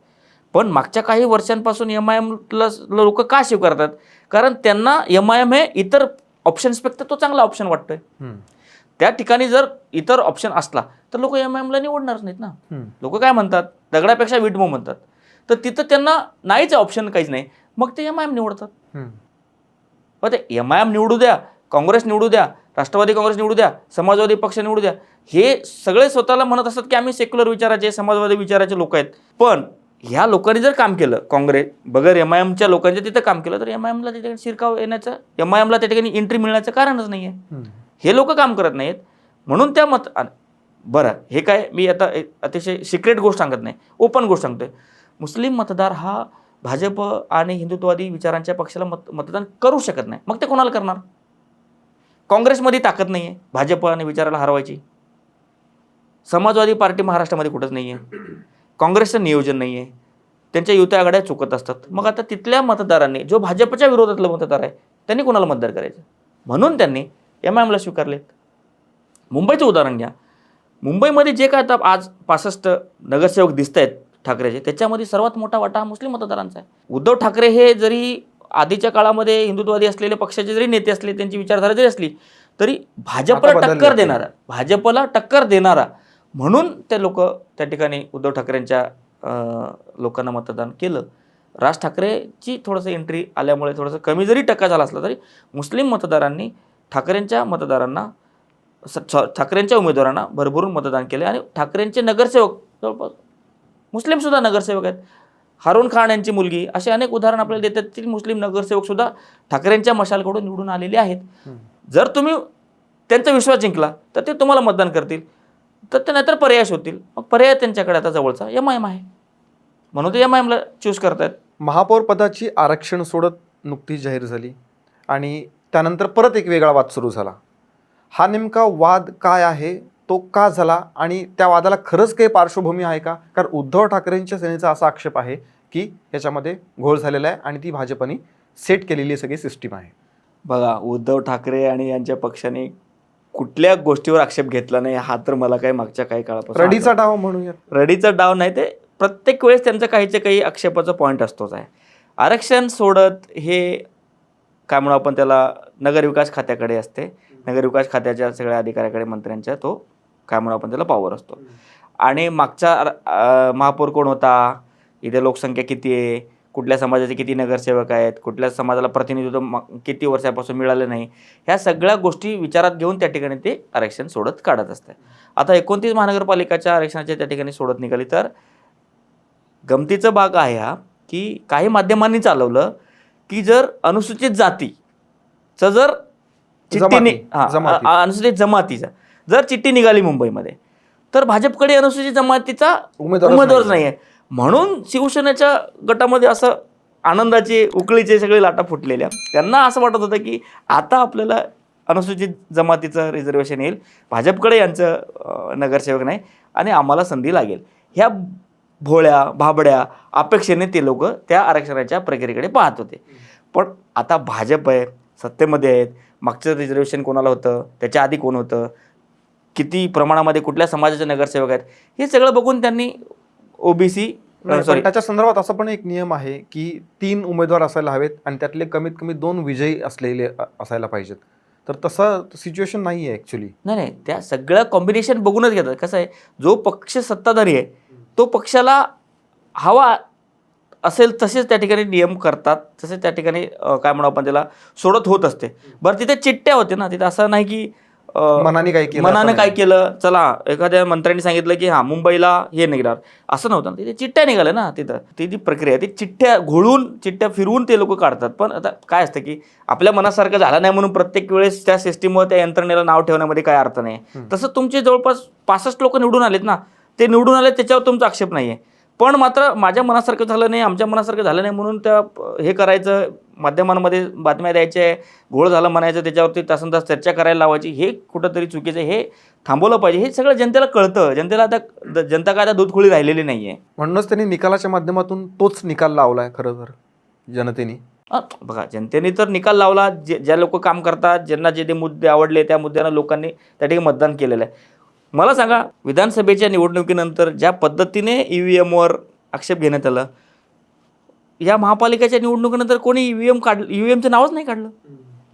पण मागच्या काही वर्षांपासून MIMला लोक का स्वीकारतात? कारण त्यांना MIM हे इतर ऑप्शन्सपेक्षा तो चांगला ऑप्शन वाटतोय. त्या ठिकाणी जर इतर ऑप्शन असला तर लोक MIMला निवडणार नाहीत ना. लोक काय म्हणतात, दगडापेक्षा विटमो म्हणतात. तर तिथं त्यांना नाहीच ऑप्शन काहीच नाही, मग ते MIM निवडतात. मग ते MIM निवडू द्या, काँग्रेस निवडू द्या, राष्ट्रवादी काँग्रेस निवडू द्या, समाजवादी पक्ष निवडू द्या, हे सगळे स्वतःला म्हणत असतात की आम्ही सेक्युलर विचाराचे समाजवादी विचाराचे लोक आहेत. पण ह्या लोकांनी जर काम केलं, काँग्रेस बगैर MIMच्या लोकांच्या तिथं काम केलं तर MIMला त्या ठिकाणी शिरकाव येण्याचं, MIMला त्या ठिकाणी एंट्री मिळण्याचं कारणच नाही आहे. हे लोक काम करत नाहीत म्हणून त्या बरं, हे काय मी आता अतिशय सिक्रेट गोष्ट सांगत नाही, ओपन गोष्ट सांगतोय. मुस्लिम मतदार हा भाजप आणि हिंदुत्ववादी विचारांच्या पक्षाला मतदान करू शकत नाही. मग ते कोणाला करणार? काँग्रेसमध्ये ताकद नाही आहे भाजप आणि विचाराला हरवायची. समाजवादी पार्टी महाराष्ट्रामध्ये कुठंच नाही आहे. काँग्रेसचं नियोजन नाही आहे. त्यांच्या युती आघाड्या चुकत असतात. मग आता तिथल्या मतदारांनी, जो भाजपच्या विरोधातलं मतदार आहे, त्यांनी कोणाला मतदार करायचं? म्हणून त्यांनी MIMला स्वीकारलेत. मुंबईचं उदाहरण घ्या. मुंबईमध्ये जे काय आता आज 65 नगरसेवक दिसत आहेत ठाकरेचे, त्याच्यामध्ये सर्वात मोठा वाटा हा मुस्लिम मतदारांचा आहे. उद्धव ठाकरे हे जरी आधीच्या काळामध्ये हिंदुत्ववादी असलेले पक्षाचे जरी नेते असले, त्यांची विचारधारा जरी असली, तरी भाजपला टक्कर देणारा म्हणून ते लोक त्या ठिकाणी उद्धव ठाकरेंच्या लोकांना मतदान केलं. राज ठाकरेची थोडंसं एंट्री आल्यामुळे थोडंसं कमी जरी टक्का झाला असला तरी मुस्लिम मतदारांनी ठाकरेंच्या उमेदवारांना भरभरून मतदान केले आणि ठाकरेंचे नगरसेवक जवळपास मुस्लिमसुद्धा नगरसेवक आहेत. हारून खान यांची मुलगी, असे अनेक उदाहरण आपल्याला देतात की मुस्लिम नगरसेवकसुद्धा ठाकरेंच्या मशालकडून निवडून आलेले आहेत. जर तुम्ही त्यांचा विश्वास जिंकला तर ते तुम्हाला मतदान करतील, तर ते नाहीतर पर्याय शोधतील. मग पर्याय त्यांच्याकडे आता जवळचा MIM आहे, म्हणून ते MIMला चूज करतायत. महापौर पदाची आरक्षण सोडत नुकतीच जाहीर झाली आणि त्यानंतर परत एक वेगळा वाद सुरू झाला. हा नेमका वाद काय आहे, तो का झाला आणि त्या वादाला खरंच काही पार्श्वभूमी आहे का? कारण उद्धव ठाकरेंच्या सेनेचा असा आक्षेप आहे की याच्यामध्ये घोळ झालेला आहे आणि ती भाजपने सेट केलेली सगळी सिस्टीम आहे. बघा, उद्धव ठाकरे आणि यांच्या पक्षाने कुठल्या गोष्टीवर आक्षेप घेतला नाही हा तर मला काही मागच्या काही काळापासून रडीचा डाव म्हणूया. रडीचा डाव नाही, ते प्रत्येक वेळेस त्यांचं काही आक्षेपाचा पॉईंट असतोच आहे. आरक्षण सोडत हे काय म्हणू आपण त्याला, नगरविकास खात्याकडे असते. नगरविकास खात्याच्या सगळ्या अधिकाऱ्याकडे, मंत्र्यांच्या तो काय म्हणू आपण त्याला पॉवर असतो. आणि मागचा महापौर कोण होता, इथे लोकसंख्या किती आहे, कुठल्या समाजाचे किती नगरसेवक आहेत, कुठल्या समाजाला प्रतिनिधित्व किती वर्षापासून मिळालं नाही, ह्या सगळ्या गोष्टी विचारात घेऊन त्या ठिकाणी ते आरक्षण सोडत काढत असते. आता 29 महानगरपालिकाच्या आरक्षणाच्या त्या ठिकाणी सोडत निघाली. तर गमतीचा भाग आहे हा की काही माध्यमांनी चालवलं की जर अनुसूचित जातीचं जर अनुसूचित जमातीचा जर चिठ्ठी निघाली मुंबईमध्ये तर भाजपकडे अनुसूचित जमातीचा उमेदवार नाही आहे. म्हणून शिवसेनेच्या गटामध्ये असं आनंदाचे उकळीचे सगळे लाटा फुटलेल्या. त्यांना असं वाटत होतं की आता आपल्याला अनुसूचित जमातीचं रिझर्वेशन येईल, भाजपकडे यांचं नगरसेवक नाही आणि आम्हाला संधी लागेल. ह्या भोळ्या भाबड्या अपेक्षेने ते लोक त्या आरक्षणाच्या प्रक्रियेकडे पाहत होते. पण आता भाजप आहे, सत्तेमध्ये आहेत, मागचं रिझर्वेशन कोणाला होतं, त्याच्या आधी कोण होतं, किती प्रमाणामध्ये कुठल्या समाजाचे नगरसेवक आहेत, हे सगळं बघून त्यांनी ओबीसी त्याच्या संदर्भात असा पण एक नियम आहे की 3 उमेदवार असायला हवेत आणि त्यातले कमीत कमी 2 विजयी असलेले असायला पाहिजेत. तर तसं सिच्युएशन नाही आहे ॲक्च्युली. नाही, त्या सगळं कॉम्बिनेशन बघूनच घेतात. कसं आहे, जो पक्ष सत्ताधारी आहे तो पक्षाला हवा असेल तसेच त्या ठिकाणी नियम करतात, तसेच त्या ठिकाणी काय म्हणू आपण त्याला सोडत होत असते. बरं, तिथे चिठ्ठ्या होते ना, तिथे असं नाही की मनाने काय केलं, चला एखाद्या मंत्र्यांनी सांगितलं की हां मुंबईला हे निघणार, असं नव्हतं ना. तिथे चिठ्ठ्या निघाल्या ना. तिथं ती जी प्रक्रिया ती चिठ्ठ्या घोळून चिठ्ठ्या फिरवून ते लोक काढतात. पण आता काय असतं की आपल्या मनासारखं झालं नाही म्हणून प्रत्येक वेळेस त्या सिस्टीमवर त्या यंत्रणेला नाव ठेवण्यामध्ये काय अर्थ नाही. तसं तुमचे जवळपास 65 लोक निवडून आलेत ना, ते निवडून आले त्याच्यावर तुमचा आक्षेप नाही आहे. पण मात्र माझ्या मनासारखं झालं नाही, आमच्या मनासारखं झालं नाही म्हणून त्या हे करायचं, माध्यमांमध्ये बातम्या द्यायच्या, घोळ झालं म्हणायचं, त्याच्यावरती तासनतास चर्चा करायला लावायची, हे कुठंतरी चुकीचं आहे. हे थांबवलं पाहिजे. हे सगळं जनतेला कळतं. जनतेला आता जनता काय आता दूधखोळी राहिलेली नाही आहे. म्हणूनच त्यांनी निकालाच्या माध्यमातून तोच निकाल लावलाय खरं तर जनतेने. बघा, जनतेने तर निकाल लावला. ज्या लोक काम करतात, ज्यांना जे मुद्दे आवडले त्या मुद्द्यांना लोकांनी त्या ठिकाणी मतदान केलेलं आहे. मला सांगा, विधानसभेच्या निवडणुकीनंतर ज्या पद्धतीने EVMवर आक्षेप घेण्यात आला, या महापालिकेच्या निवडणुकीनंतर कोणी EVMचं नावच नाही काढलं.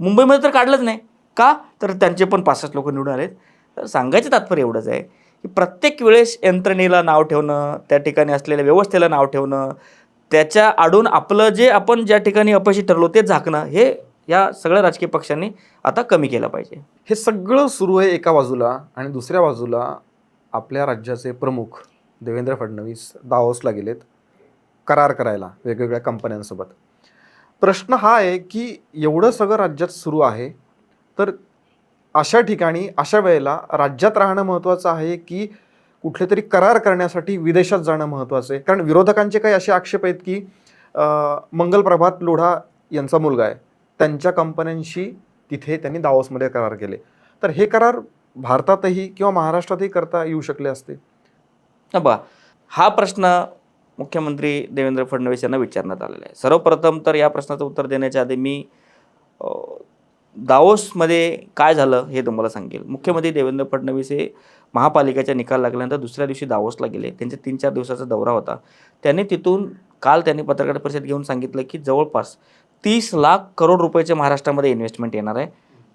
मुंबईमध्ये तर काढलंच नाही. का? तर त्यांचे पण 65 लोक निवडून आलेत. तर सांगायचं तात्पर्य एवढंच आहे की प्रत्येक वेळेस यंत्रणेला नाव ठेवणं, त्या ठिकाणी असलेल्या व्यवस्थेला नाव ठेवणं, त्याच्या आडून आपलं जे आपण ज्या ठिकाणी अपयशी ठरलो ते झाकणं, हे या सगळ्या राजकीय पक्षांनी आता कमी केलं पाहिजे. हे सगळं सुरू आहे एका बाजूला, आणि दुसऱ्या बाजूला आपल्या राज्याचे प्रमुख देवेंद्र फडणवीस दावोसला गेलेत करार करायला वेगवेगळ्या कंपन्यांसोबत. प्रश्न हा आहे की एवढं सगळं राज्यात सुरू आहे, तर अशा ठिकाणी अशा वेळेला राज्यात राहणं महत्त्वाचं आहे की कुठले तरी करार करण्यासाठी विदेशात जाणं महत्त्वाचं आहे? कारण विरोधकांचे काही असे आक्षेप आहेत की मंगलप्रभात लोढा यांचा मुलगा आहे, त्यांच्या कंपन्यांशी तिथे त्यांनी दावोसमध्ये करार केले. तर हे करार भारतातही किंवा महाराष्ट्रातही करता येऊ शकले असते. बघा, हा प्रश्न मुख्यमंत्री देवेंद्र फडणवीस यांना विचारण्यात आलेला आहे. सर्वप्रथम तर या प्रश्नाचं उत्तर देण्याच्या आधी मी दावोसमध्ये काय झालं हे तुम्हाला सांगेल. मुख्यमंत्री देवेंद्र फडणवीस हे महापालिकेचा निकाल लागल्यानंतर दुसऱ्या दिवशी दावोसला गेले. त्यांचा 3-4 दिवसाचा दौरा होता. त्यांनी तिथून काल त्यांनी पत्रकार परिषद घेऊन सांगितलं की जवळपास 30 लाख करोड रुपयाचे महाराष्ट्रामध्ये इन्व्हेस्टमेंट येणार आहे.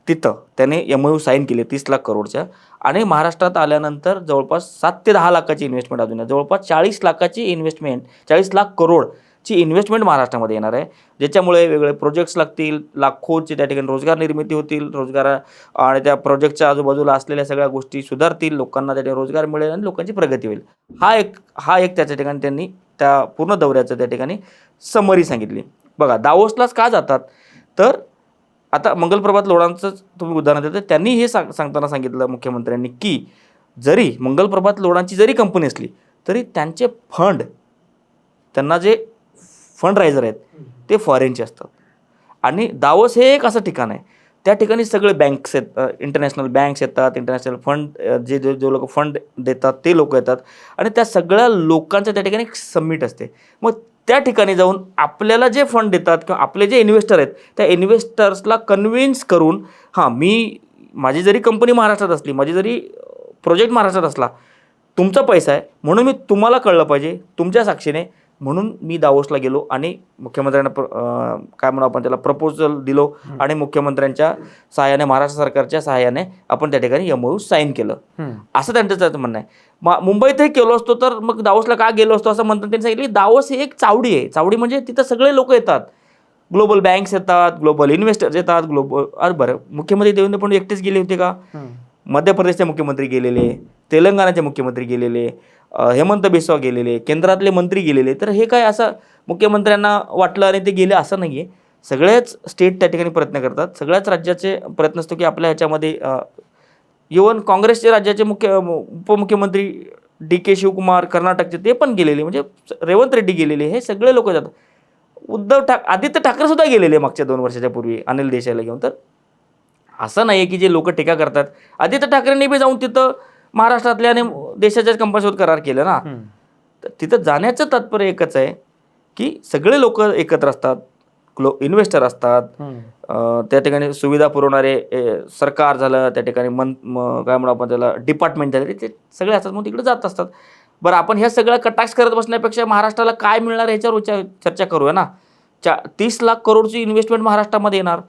तिथं त्याने MOU साईन केले 30 लाख करोडच्या, आणि महाराष्ट्रात आल्यानंतर जवळपास 7 ते 10 लाखाची इन्व्हेस्टमेंट अजून आहे. जवळपास 40 लाखाची इन्व्हेस्टमेंट, 40 लाख करोडची इन्व्हेस्टमेंट महाराष्ट्रामध्ये येणार आहे, ज्याच्यामुळे वेगवेगळे प्रोजेक्ट्स लागतील, लाखोचे त्या ठिकाणी रोजगार निर्मिती होतील, आणि त्या प्रोजेक्टच्या आजूबाजूला असलेल्या सगळ्या गोष्टी सुधारतील, लोकांना त्या ठिकाणी रोजगार मिळेल आणि लोकांची प्रगती होईल. हा एक त्याच्या ठिकाणी त्यांनी त्या पूर्ण दौऱ्याचं त्या ठिकाणी समरी सांगितली. बघा, दावोसलाच का जातात, तर आता मंगलप्रभात लोढांचं तुम्ही उदाहरण देता, त्यांनी हे सांगताना सांगितलं मुख्यमंत्र्यांनी की जरी मंगलप्रभात लोढांची जरी कंपनी असली तरी त्यांचे फंड, त्यांना जे फंड रायझर आहेत ते फॉरेनचे असतात. आणि दावोस हे एक असं ठिकाण आहे, त्या ठिकाणी सगळे बँक्स आहेत, इंटरनॅशनल बँक्स येतात, इंटरनॅशनल फंड जे लोक फंड देतात ते लोक येतात, आणि त्या सगळ्या लोकांचं त्या ठिकाणी एक समिट असते. मग त्या ठिकाणी जाऊन आपल्याला जे फंड देतात किंवा आपले जे इन्व्हेस्टर आहेत त्या इन्व्हेस्टर्सला कन्व्हिन्स करून, माझी जरी कंपनी महाराष्ट्रात असली, माझी जरी प्रोजेक्ट महाराष्ट्रात असला, तुमचा पैसा आहे म्हणून मी तुम्हाला कळलं पाहिजे तुमच्या साक्षीने, म्हणून मी दावोसला गेलो आणि मुख्यमंत्र्यांना काय म्हणू आपण त्याला प्रपोजल दिलो, आणि मुख्यमंत्र्यांच्या सहाय्याने, महाराष्ट्र सरकारच्या सहाय्याने आपण त्या ठिकाणी MOU साईन केलं, असं त्यांचं म्हणणं आहे. मुंबईतही केलो असतो तर मग दावोसला का गेलो असतो असं म्हणतात. त्यांनी सांगितलं दावोस ही एक चावडी आहे. चावडी म्हणजे तिथं सगळे लोक येतात, ग्लोबल बँक्स येतात, ग्लोबल इन्व्हेस्टर्स येतात, बरं, मुख्यमंत्री देवेंद्र फडणवीस एकटेच गेले होते का? मध्य प्रदेशचे मुख्यमंत्री गेलेले, तेलंगणाचे मुख्यमंत्री गेलेले, हेमंत बिस्वा गेलेले, केंद्रातले मंत्री गेलेले. तर हे काय असं मुख्यमंत्र्यांना वाटलं आणि ते गेले असं नाही आहे. सगळ्याच स्टेट त्या ठिकाणी प्रयत्न करतात, सगळ्याच राज्याचे प्रयत्न असतो की आपल्या ह्याच्यामध्ये इव्हन काँग्रेसचे राज्याचे उपमुख्यमंत्री DK शिवकुमार कर्नाटकचे ते पण गेलेले, म्हणजे रेवंत रेड्डी गेलेले, हे सगळे लोक जातात. आदित्य ठाकरे सुद्धा गेलेले मागच्या 2 वर्षाच्या पूर्वी अनिल देसाईला घेऊन. तर असं नाही आहे की जे लोक टीका करतात, आदित्य ठाकरेंनी बी जाऊन तिथं महाराष्ट्रातल्या आणि देशाच्याच कंपनीसोबत करार केला ना. तर तिथं जाण्याचं तात्पर्य एकच आहे की सगळे लोक एकत्र असतात, इन्व्हेस्टर असतात, त्या ठिकाणी सुविधा पुरवणारे सरकार झालं, त्या ठिकाणी काय म्हणू आपण त्याला डिपार्टमेंट झाले, ते सगळे असतात, मग तिकडे जात असतात. बरं, आपण ह्या सगळ्या कटाक्ष करत बसण्यापेक्षा महाराष्ट्राला काय मिळणार ह्याच्यावर चर्चा करूया ना. 30 लाख करोडची इन्व्हेस्टमेंट महाराष्ट्रामध्ये येणार,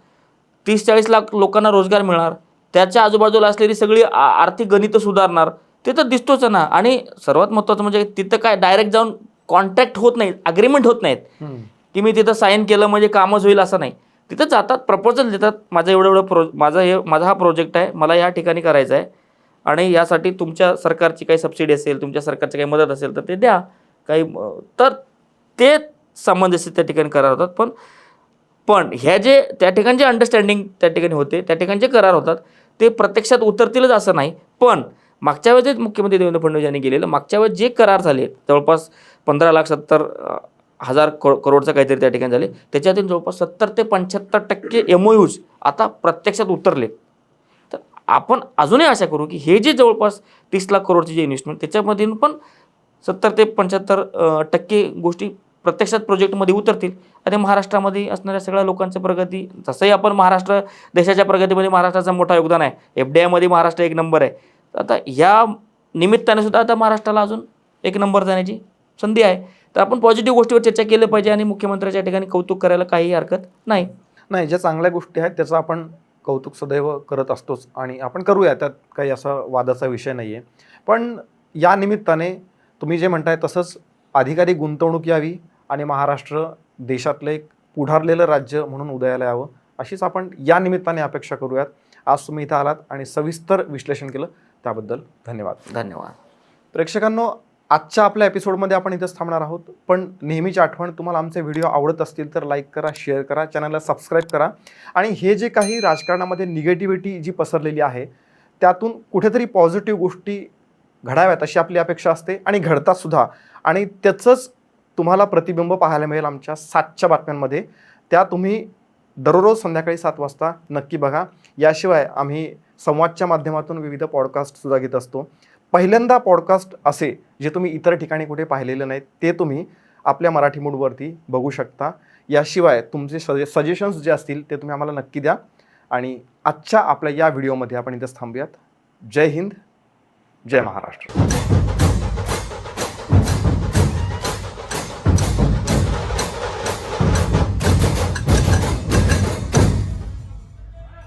30-40 लाख लोकांना रोजगार मिळणार, त्याच्या आजूबाजूला असलेली सगळी आर्थिक गणितं सुधारणार, ते तर दिसतोच ना. आणि सर्वात महत्त्वाचं म्हणजे तिथं काय डायरेक्ट जाऊन कॉन्ट्रॅक्ट होत नाहीत, अग्रीमेंट होत नाहीत की मी तिथं साईन केलं म्हणजे कामच होईल असं नाही. तिथं जातात, प्रपोजल देतात, माझं एवढं माझा हा प्रोजेक्ट आहे, मला या ठिकाणी करायचा आहे, आणि यासाठी तुमच्या सरकारची काही सबसिडी असेल, तुमच्या सरकारची काही मदत असेल तर ते द्या काही, तर ते संबंधित त्या ठिकाणी करार होतात. पण ह्या जे त्या ठिकाणचे अंडरस्टँडिंग त्या ठिकाणी होते, त्या ठिकाणी जे करार होतात ते प्रत्यक्षात उतरतीलच असं नाही. पण मागच्या वेळेस मुख्यमंत्री देवेंद्र फडणवीस यांनी केलेलं, मागच्या वेळेस जे करार झाले जवळपास 15,70,000 करोडचं काहीतरी त्या ठिकाणी झाले, त्याच्यातून जवळपास 70 ते 75% MOUs आता प्रत्यक्षात उतरले. तर आपण अजूनही आशा करू की हे जे जवळपास 30 लाख करोडची जे इन्व्हेस्टमेंट त्याच्यामधून पण 70 ते 75% गोष्टी प्रत्यक्षात प्रोजेक्टमध्ये उतरतील आणि महाराष्ट्रामध्ये असणाऱ्या सगळ्या लोकांची प्रगती, जसंही आपण महाराष्ट्र देशाच्या प्रगतीमध्ये महाराष्ट्राचं मोठं योगदान आहे, FDI महाराष्ट्र 1 नंबर आहे. आता या निमित्ताने सुद्धा आता महाराष्ट्राला अजून 1 नंबर जाण्याची संधी आहे. तर आपण पॉझिटिव्ह गोष्टीवर चर्चा केली पाहिजे आणि मुख्यमंत्र्यांच्या ठिकाणी कौतुक करायला काही हरकत नाही. नाही, ज्या चांगल्या गोष्टी आहेत त्याचं आपण कौतुक सदैव करत असतोच आणि आपण करूया, त्यात काही असा वादाचा विषय नाही आहे. पण या निमित्ताने तुम्ही जे म्हणताय तसंच अधिकाधिक गुंतवणूक यावी आणि महाराष्ट्र देशातलं एक पुढारलेलं राज्य म्हणून उदयाला यावं, अशीच आपण या निमित्ताने अपेक्षा करूयात. आज तुम्ही इथं आलात आणि सविस्तर विश्लेषण केलं त्याबद्दल धन्यवाद. धन्यवाद. प्रेक्षकांनो, आजच्या आपल्या एपिसोडमध्ये आपण इथंच थांबणार आहोत. पण नेहमीची आठवण, तुम्हाला आमचे व्हिडिओ आवडत असतील तर लाईक करा, शेअर करा, चॅनलला सबस्क्राईब करा आणि हे जे काही राजकारणामध्ये निगेटिव्हिटी जी पसरलेली आहे त्यातून कुठेतरी पॉझिटिव्ह गोष्टी घडाव्यात अशी आपली अपेक्षा असते आणि घडतात सुद्धा. आणि त्याचंच तुम्हाला प्रतिबिंब पाहायला मिळेल आमच्या 7च्या बातम्यांमध्ये. त्या तुम्ही दररोज संध्याकाळी 7 वाजता नक्की बघा. याशिवाय आम्ही संवादच्या माध्यमातून विविध पॉडकास्टसुद्धा घेत असतो. पहिल्यांदा पॉडकास्ट असे जे तुम्ही इतर ठिकाणी कुठे पाहिलेलं नाहीत ते तुम्ही आपल्या मराठी मूडवरती बघू शकता. याशिवाय तुमचे सजेशन्स जे असतील ते तुम्ही आम्हाला नक्की द्या. आणि आजच्या आपल्या या व्हिडिओमध्ये आपण इथंच थांबूयात. जय हिंद, जय महाराष्ट्र.